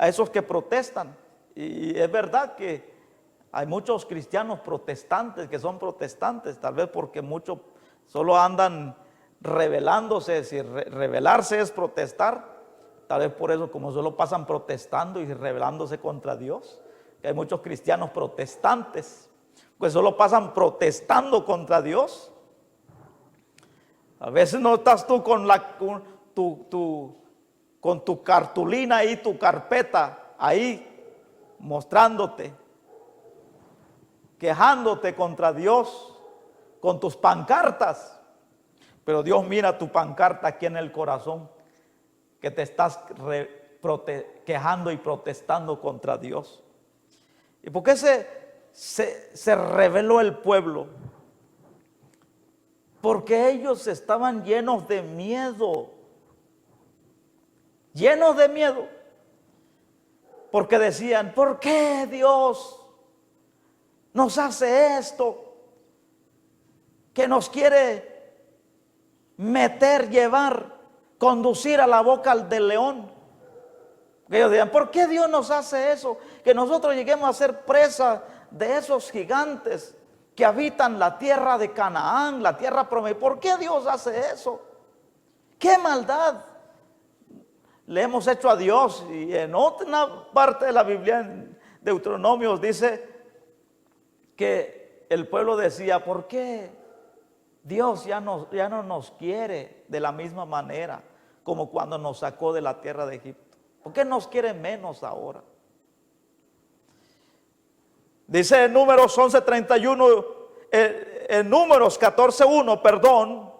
Speaker 1: esos que protestan. Y es verdad que hay muchos cristianos protestantes que son protestantes, tal vez porque muchos solo andan rebelándose. Si rebelarse es protestar, tal vez por eso, como solo pasan protestando y rebelándose contra Dios, que hay muchos cristianos protestantes, pues solo pasan protestando contra Dios. A veces no estás tú con tu cartulina y tu carpeta ahí mostrándote, quejándote contra Dios con tus pancartas, pero Dios mira tu pancarta aquí en el corazón, que te estás quejando y protestando contra Dios. ¿Y por qué se rebeló el pueblo? Porque ellos estaban llenos de miedo, porque decían: ¿por qué Dios nos hace esto? Que nos quiere meter, llevar, conducir a la boca del león. Que ellos decían: ¿por qué Dios nos hace eso? Que nosotros lleguemos a ser presa de esos gigantes que habitan la tierra de Canaán, la tierra prometida. ¿Por qué Dios hace eso? ¿Qué maldad le hemos hecho a Dios? Y en otra parte de la Biblia, en Deuteronomios, dice que el pueblo decía: ¿por qué Dios ya no nos quiere de la misma manera como cuando nos sacó de la tierra de Egipto? ¿Por qué nos quiere menos ahora? Dice en Números 11:31, en Números 14:1, perdón.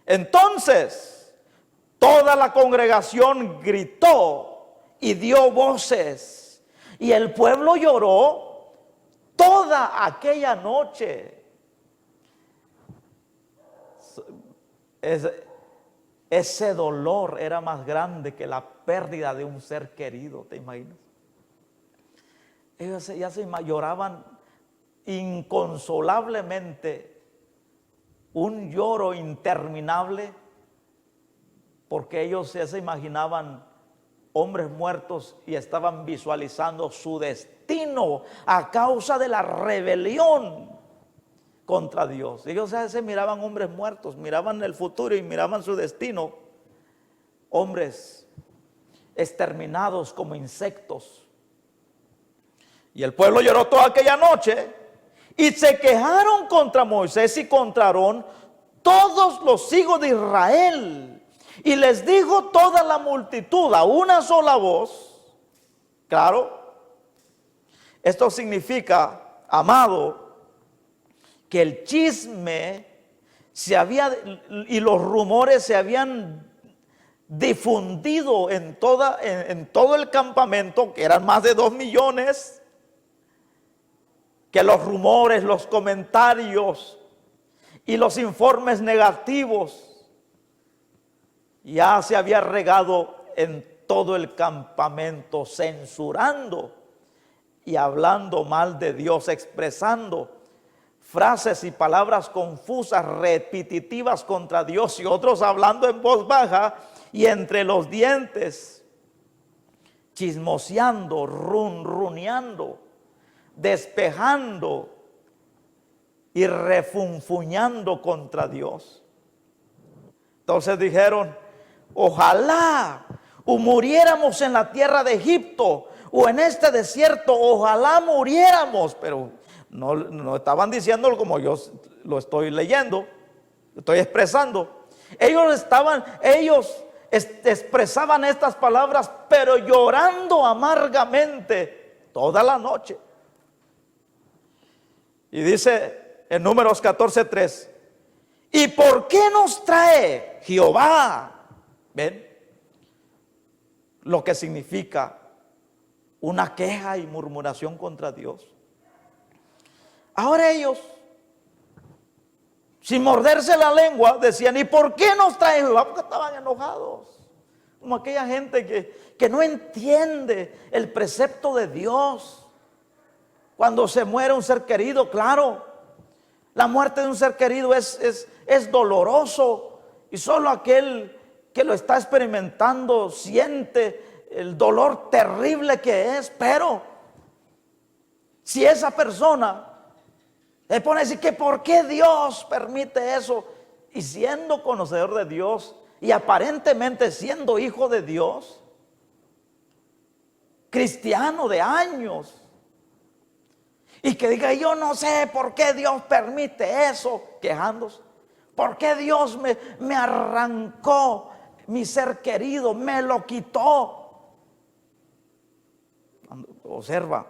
Speaker 1: Entonces toda la congregación gritó y dio voces, y el pueblo lloró toda aquella noche. Ese dolor era más grande que la pérdida de un ser querido, ¿te imaginas? Ellos ya lloraban inconsolablemente un lloro interminable, porque ellos ya se imaginaban hombres muertos y estaban visualizando su destino a causa de la rebelión contra Dios. Ellos ya se miraban hombres muertos, miraban el futuro y miraban su destino, hombres exterminados como insectos. Y el pueblo lloró toda aquella noche y se quejaron contra Moisés y contra Aarón todos los hijos de Israel. Y les dijo toda la multitud a una sola voz. Claro, esto significa, amado, que el chisme y los rumores se habían difundido en todo el campamento, que eran más de 2 millones, que los rumores, los comentarios y los informes negativos ya se había regado en todo el campamento, censurando y hablando mal de Dios, expresando frases y palabras confusas, repetitivas contra Dios, y otros hablando en voz baja y entre los dientes, chismoseando, runruneando, despejando y refunfuñando contra Dios. Entonces dijeron: ojalá muriéramos en la tierra de Egipto o en este desierto, ojalá muriéramos. Pero no estaban diciéndolo como yo lo estoy leyendo, lo estoy expresando. Ellos expresaban estas palabras, pero llorando amargamente toda la noche. Y dice en Números 14:3: ¿y por qué nos trae Jehová? ¿Ven? Lo que significa una queja y murmuración contra Dios. Ahora ellos, sin morderse la lengua, decían: ¿y por qué nos trae Jehová? Porque estaban enojados, como aquella gente que no entiende el precepto de Dios. Cuando se muere un ser querido, claro, la muerte de un ser querido es doloroso, y solo aquel que lo está experimentando siente el dolor terrible que es. Pero si esa persona le pone a decir que por qué Dios permite eso, y siendo conocedor de Dios y aparentemente siendo hijo de Dios, cristiano de años, y que diga: yo no sé por qué Dios permite eso, quejándose, por qué Dios me arrancó mi ser querido, me lo quitó. Observa,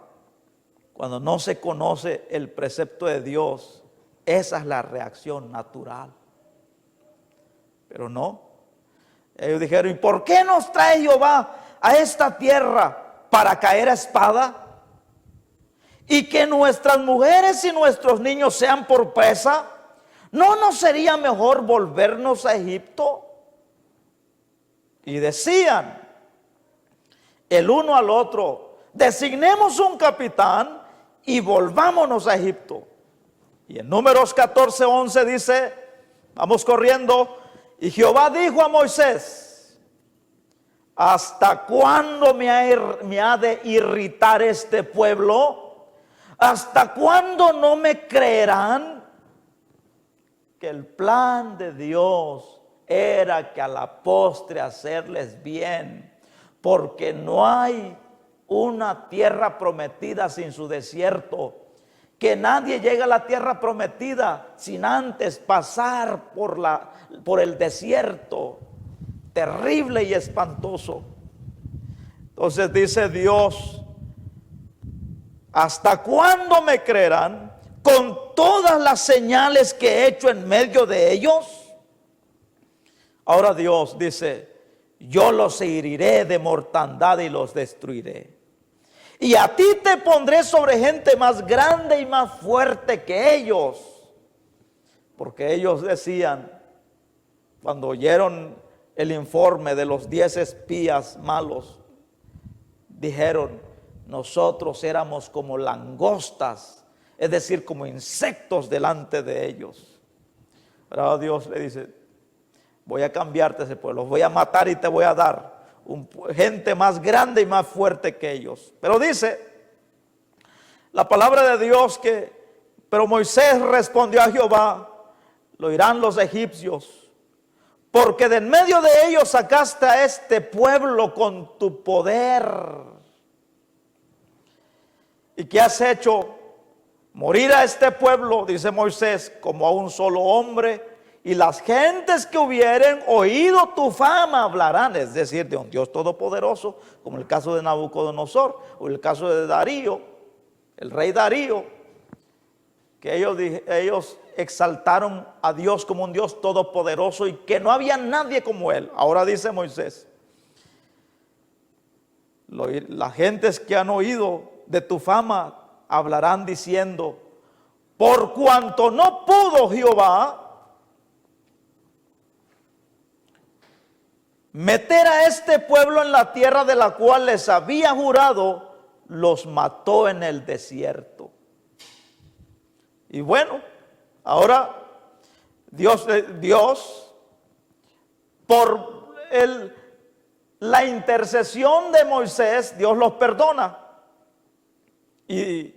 Speaker 1: cuando no se conoce el precepto de Dios, esa es la reacción natural. Pero no, ellos dijeron: ¿y por qué nos trae Jehová a esta tierra para caer a espada? Y que nuestras mujeres y nuestros niños sean por presa. ¿No nos sería mejor volvernos a Egipto? Y decían el uno al otro: designemos un capitán y volvámonos a Egipto. Y en Números 14:11 dice, vamos corriendo: y Jehová dijo a Moisés: ¿hasta cuándo me ha de irritar este pueblo? ¿Hasta cuándo no me creerán? Que el plan de Dios era que a la postre hacerles bien, porque no hay una tierra prometida sin su desierto, que nadie llega a la tierra prometida sin antes pasar por el desierto terrible y espantoso. Entonces dice Dios: ¿hasta cuándo me creerán con todas las señales que he hecho en medio de ellos? Ahora Dios dice: yo los heriré de mortandad y los destruiré. Y a ti te pondré sobre gente más grande y más fuerte que ellos. Porque ellos decían, cuando oyeron el informe de los 10 espías malos, dijeron: nosotros éramos como langostas, es decir, como insectos delante de ellos. Pero Dios le dice, voy a cambiarte ese pueblo, voy a matar y te voy a dar gente más grande y más fuerte que ellos. Pero dice la palabra de Dios que, pero Moisés respondió a Jehová, lo oirán los egipcios, porque de en medio de ellos sacaste a este pueblo con tu poder. ¿Y qué has hecho? Morir a este pueblo, dice Moisés, como a un solo hombre, y las gentes que hubieren oído tu fama hablarán, es decir, de un Dios todopoderoso, como el caso de Nabucodonosor, o el caso de Darío, el rey Darío, que ellos exaltaron a Dios como un Dios todopoderoso y que no había nadie como él. Ahora dice Moisés, las gentes que han oído de tu fama hablarán diciendo, por cuanto no pudo Jehová meter a este pueblo en la tierra de la cual les había jurado, los mató en el desierto. Y bueno, ahora Dios por la intercesión de Moisés, Dios los perdona. Y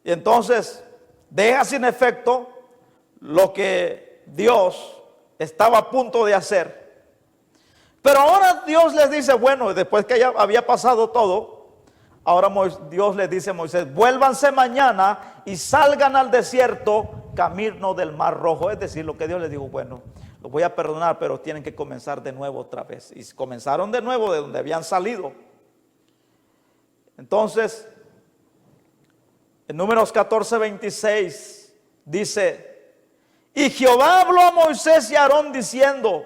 Speaker 1: entonces deja sin efecto lo que Dios estaba a punto de hacer. Pero ahora Dios les dice, bueno, después que ya había pasado todo, ahora Dios les dice a Moisés, vuélvanse mañana y salgan al desierto, camino del Mar Rojo. Es decir, lo que Dios les dijo, bueno, los voy a perdonar, pero tienen que comenzar de nuevo otra vez. Y comenzaron de nuevo de donde habían salido. Entonces, en Números 14:26 dice, y Jehová habló a Moisés y a Aarón diciendo,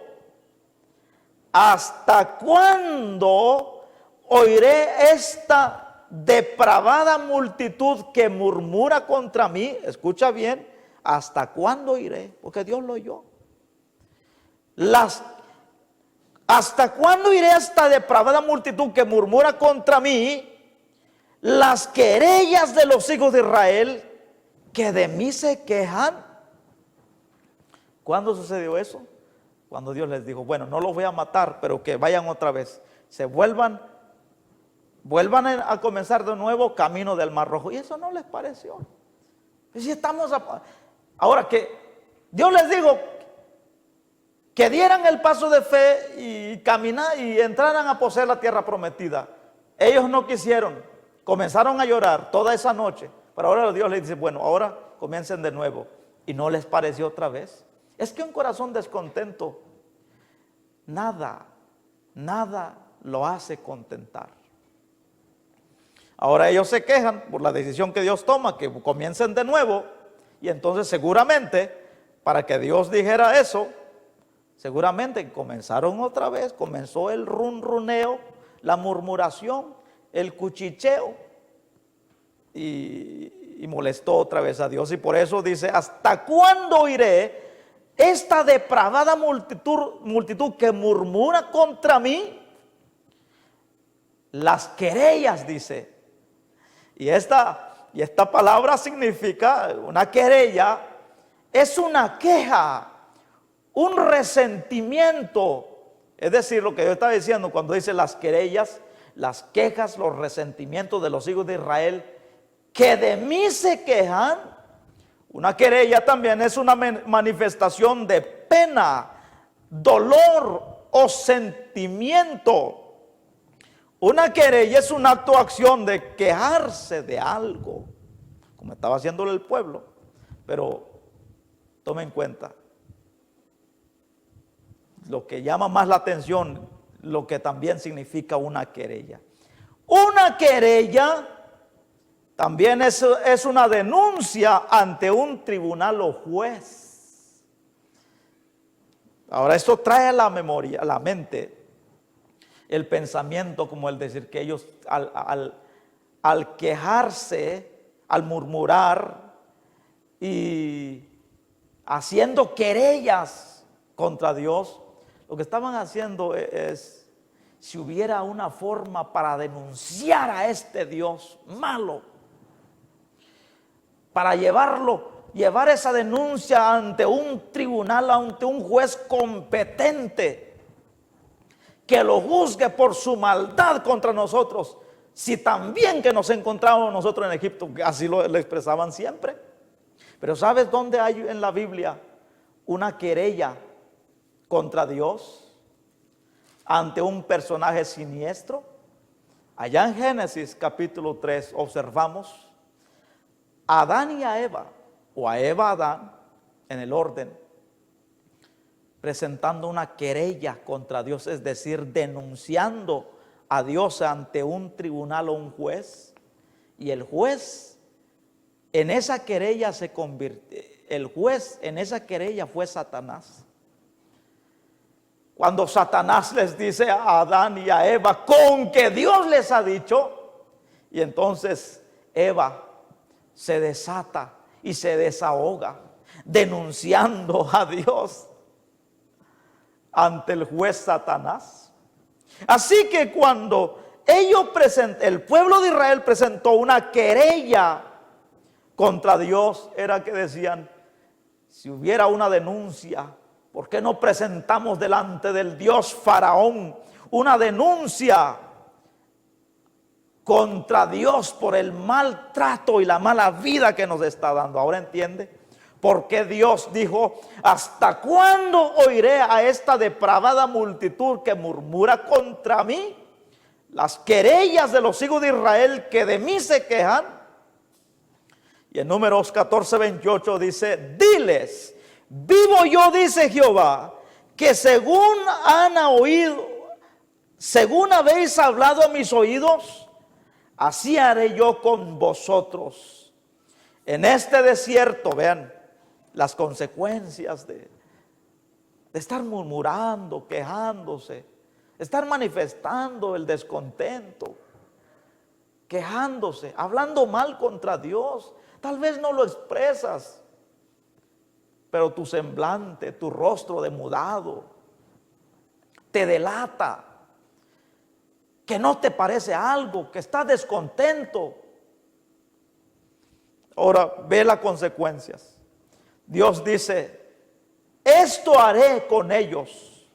Speaker 1: ¿hasta cuándo oiré esta depravada multitud que murmura contra mí? Escucha bien, ¿hasta cuándo oiré? Porque Dios lo oyó. ¿Hasta cuándo iré a esta depravada multitud que murmura contra mí? Las querellas de los hijos de Israel que de mí se quejan. ¿Cuándo sucedió eso? Cuando Dios les dijo, bueno, no los voy a matar, pero que vayan otra vez, se vuelvan a comenzar de nuevo camino del Mar Rojo. Y eso no les pareció. Y si estamos ahora que Dios les dijo que dieran el paso de fe y caminar y entraran a poseer la tierra prometida, ellos no quisieron. Comenzaron a llorar toda esa noche, pero ahora Dios les dice, bueno, ahora comiencen de nuevo. Y no les pareció otra vez. Es que un corazón descontento, nada lo hace contentar. Ahora ellos se quejan por la decisión que Dios toma, que comiencen de nuevo. Y entonces seguramente, para que Dios dijera eso, seguramente comenzaron otra vez, comenzó el runruneo, la murmuración, el cuchicheo, y molestó otra vez a Dios. Y por eso dice, ¿hasta cuándo oiré esta depravada multitud que murmura contra mí? Las querellas, dice. Y esta palabra significa, una querella es una queja, un resentimiento. Es decir, lo que yo estaba diciendo cuando dice las querellas, las quejas, los resentimientos de los hijos de Israel que de mí se quejan. Una querella también es una manifestación de pena, dolor o sentimiento. Una querella es un acto o acción de quejarse de algo, como estaba haciéndolo el pueblo. Pero tome en cuenta lo que llama más la atención, lo que también significa una querella. Una querella también es una denuncia ante un tribunal o juez. Ahora, esto trae a la memoria, a la mente, el pensamiento, como el decir que ellos al quejarse, al murmurar y haciendo querellas contra Dios, lo que estaban haciendo es, si hubiera una forma para denunciar a este Dios malo, para llevarlo llevar esa denuncia ante un tribunal, ante un juez competente, que lo juzgue por su maldad contra nosotros, si también que nos encontramos nosotros en Egipto, que así lo expresaban siempre. Pero ¿sabes dónde hay en la Biblia una querella contra Dios ante un personaje siniestro? Allá en Génesis capítulo 3 observamos a Adán y a Eva, o a Eva, Adán, en el orden, presentando una querella contra Dios, es decir, denunciando a Dios ante un tribunal o un juez. Y el juez en esa querella se convirtió, el juez en esa querella fue Satanás. Cuando Satanás les dice a Adán y a Eva, con que Dios les ha dicho, y entonces Eva se desata y se desahoga denunciando a Dios ante el juez Satanás. Así que cuando el pueblo de Israel presentó una querella contra Dios, era que decían, si hubiera una denuncia, ¿por qué no presentamos delante del Dios Faraón una denuncia contra Dios por el maltrato y la mala vida que nos está dando? Ahora entiende por qué Dios dijo, ¿hasta cuándo oiré a esta depravada multitud que murmura contra mí? Las querellas de los hijos de Israel que de mí se quejan. Y en Números 14:28 dice, diles, vivo yo, dice Jehová, que según han oído, según habéis hablado a mis oídos, así haré yo con vosotros. En este desierto, vean las consecuencias de estar murmurando, quejándose, estar manifestando el descontento, quejándose, hablando mal contra Dios. Tal vez no lo expresas, pero tu semblante, tu rostro demudado, te delata que no te parece algo, que estás descontento. Ahora ve las consecuencias. Dios dice, esto haré con ellos.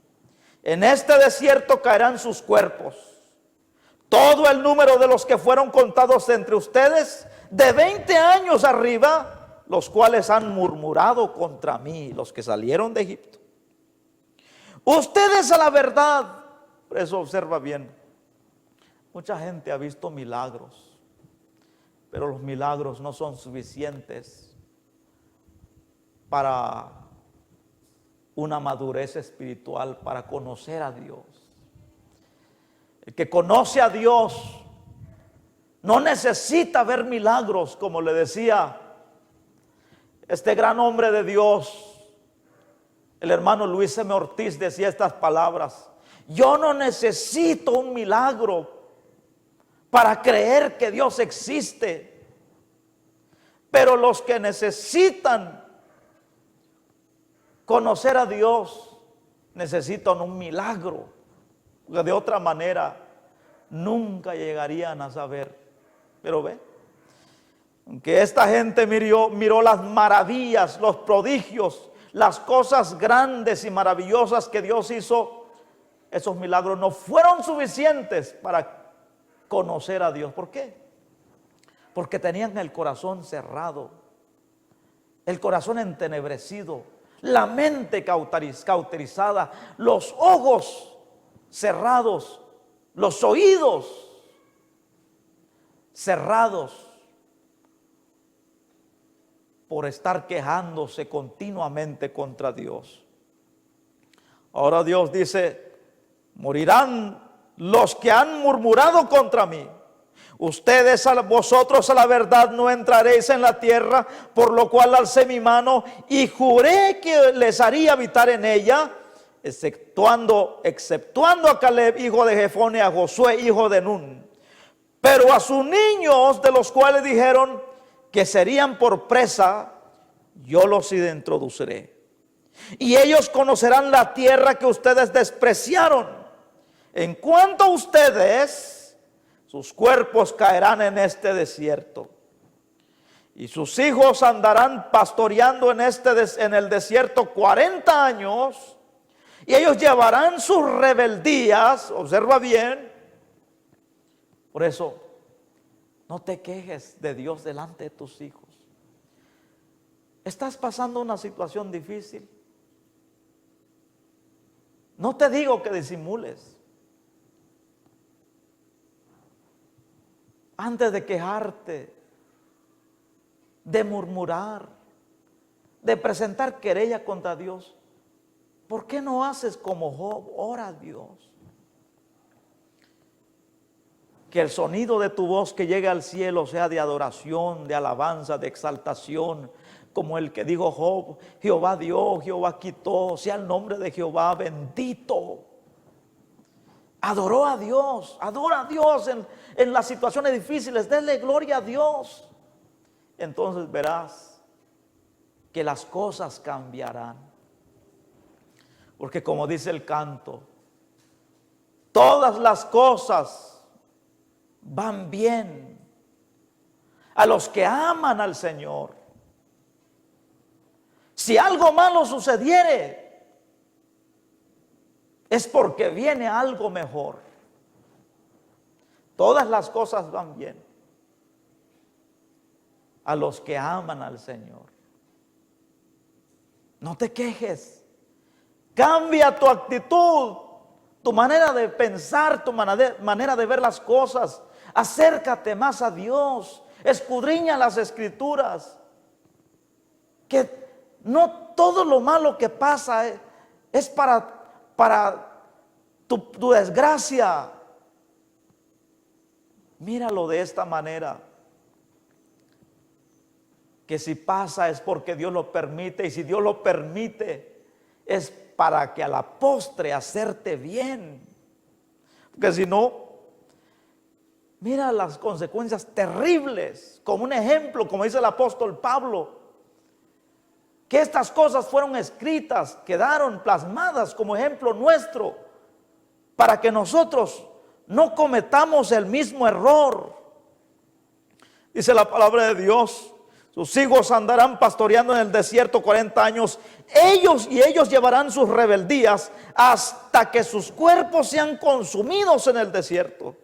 Speaker 1: En este desierto caerán sus cuerpos. Todo el número de los que fueron contados entre ustedes, de 20 años arriba, los cuales han murmurado contra mí, los que salieron de Egipto. Ustedes a la verdad, por eso observa bien, mucha gente ha visto milagros, pero los milagros no son suficientes para una madurez espiritual, para conocer a Dios. El que conoce a Dios no necesita ver milagros, como le decía este gran hombre de Dios, el hermano Luis M. Ortiz, decía estas palabras: yo no necesito un milagro para creer que Dios existe, pero los que necesitan conocer a Dios necesitan un milagro, porque de otra manera nunca llegarían a saber. Pero ve, aunque esta gente miró las maravillas, los prodigios, las cosas grandes y maravillosas que Dios hizo, esos milagros no fueron suficientes para conocer a Dios. ¿Por qué? Porque tenían el corazón cerrado, el corazón entenebrecido, la mente cauterizada, los ojos cerrados, los oídos cerrados, por estar quejándose continuamente contra Dios. Ahora Dios dice: morirán los que han murmurado contra mí. Vosotros a la verdad no entraréis en la tierra, por lo cual alcé mi mano y juré que les haría habitar en ella, exceptuando a Caleb, hijo de Jefone, a Josué, hijo de Nun. Pero a sus niños, de los cuales dijeron que serían por presa, yo los introduciré. Y ellos conocerán la tierra que ustedes despreciaron. En cuanto a ustedes, sus cuerpos caerán en este desierto. y sus hijos andarán pastoreando en el desierto 40 años, y ellos llevarán sus rebeldías, observa bien. Por eso, no te quejes de Dios delante de tus hijos. ¿Estás pasando una situación difícil? No te digo que disimules. Antes de quejarte, de murmurar, de presentar querella contra Dios, ¿por qué no haces como Job? Ora a Dios. Que el sonido de tu voz que llegue al cielo sea de adoración, de alabanza, de exaltación, como el que dijo Job: Jehová dio, Jehová quitó, sea el nombre de Jehová bendito. Adoró a Dios, adora a Dios en las situaciones difíciles, denle gloria a Dios. Entonces verás que las cosas cambiarán. Porque como dice el canto, todas las cosas van bien a los que aman al Señor. Si algo malo sucediere, es porque viene algo mejor. Todas las cosas van bien a los que aman al Señor. No te quejes. Cambia tu actitud, tu manera de pensar, tu manera de ver las cosas. Acércate más a Dios. Escudriña las Escrituras. Que no todo lo malo que pasa es para tu desgracia. Míralo de esta manera, que si pasa es porque Dios lo permite, y si Dios lo permite es para que a la postre hacerte bien. Porque si no, mira las consecuencias terribles. Como un ejemplo, como dice el apóstol Pablo, que estas cosas fueron escritas, quedaron plasmadas como ejemplo nuestro, para que nosotros no cometamos el mismo error. Dice la palabra de Dios: sus hijos andarán pastoreando en el desierto 40 años. Ellos llevarán sus rebeldías hasta que sus cuerpos sean consumidos en el desierto,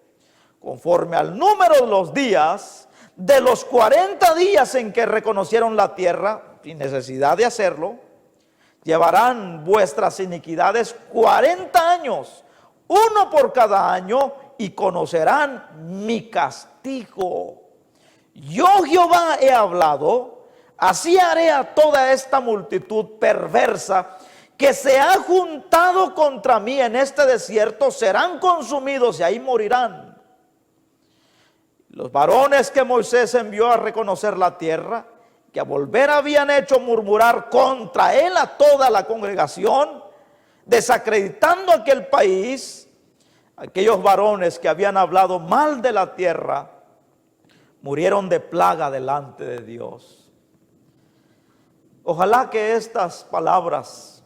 Speaker 1: conforme al número de los días, de los 40 días en que reconocieron la tierra, sin necesidad de hacerlo. Llevarán vuestras iniquidades 40 años, uno por cada año, y conocerán mi castigo. Yo, Jehová, he hablado, así haré a toda esta multitud perversa que se ha juntado contra mí en este desierto, serán consumidos y ahí morirán. Los varones que Moisés envió a reconocer la tierra, que a volver habían hecho murmurar contra él a toda la congregación, desacreditando aquel país, aquellos varones que habían hablado mal de la tierra, murieron de plaga delante de Dios. Ojalá que estas palabras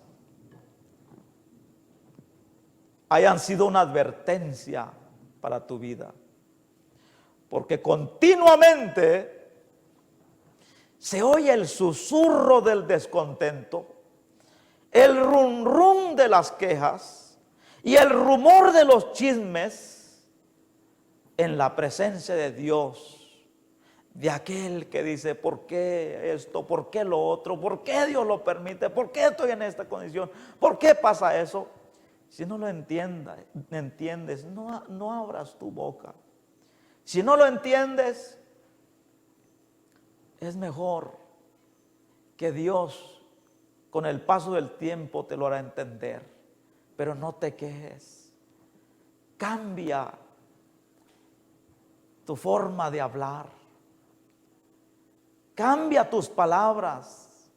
Speaker 1: hayan sido una advertencia para tu vida, porque continuamente se oye el susurro del descontento, el rum rum de las quejas y el rumor de los chismes en la presencia de Dios, de aquel que dice: ¿por qué esto? ¿Por qué lo otro? ¿Por qué Dios lo permite? ¿Por qué estoy en esta condición? ¿Por qué pasa eso? Si no lo entiendes, no abras tu boca. Si no lo entiendes, es mejor que Dios con el paso del tiempo te lo hará entender. Pero no te quejes. Cambia tu forma de hablar. Cambia tus palabras.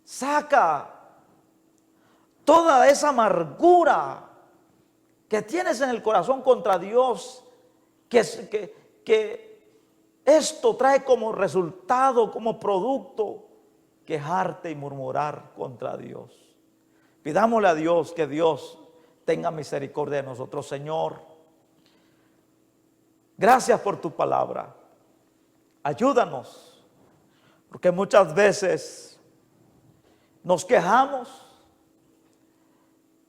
Speaker 1: Saca toda esa amargura que tienes en el corazón contra Dios, que esto trae como resultado, como producto, quejarte y murmurar contra Dios. Pidámosle a Dios que Dios tenga misericordia de nosotros. Señor, gracias por tu palabra. Ayúdanos Porque muchas veces nos quejamos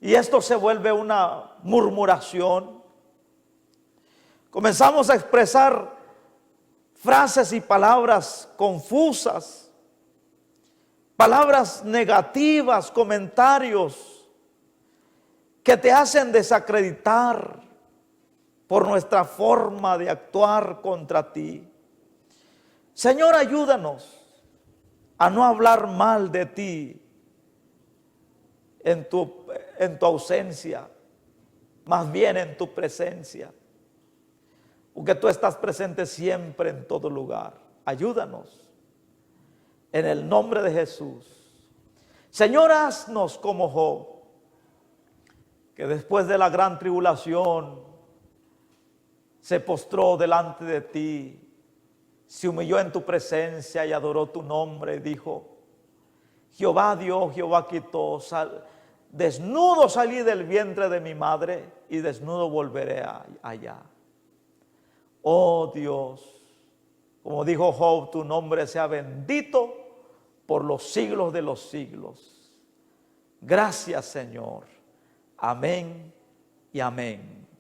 Speaker 1: y esto se vuelve una murmuración. Comenzamos a expresar frases y palabras confusas, palabras negativas, comentarios que te hacen desacreditar por nuestra forma de actuar contra ti. Señor, ayúdanos a no hablar mal de ti en tu ausencia, más bien en tu presencia, porque tú estás presente siempre en todo lugar. Ayúdanos en el nombre de Jesús. Señor, haznos como Job, que después de la gran tribulación se postró delante de ti, se humilló en tu presencia y adoró tu nombre. Dijo: Jehová dio, Jehová quitó, desnudo salí del vientre de mi madre y desnudo volveré allá. Oh Dios, como dijo Job, tu nombre sea bendito por los siglos de los siglos. Gracias, Señor. Amén y amén.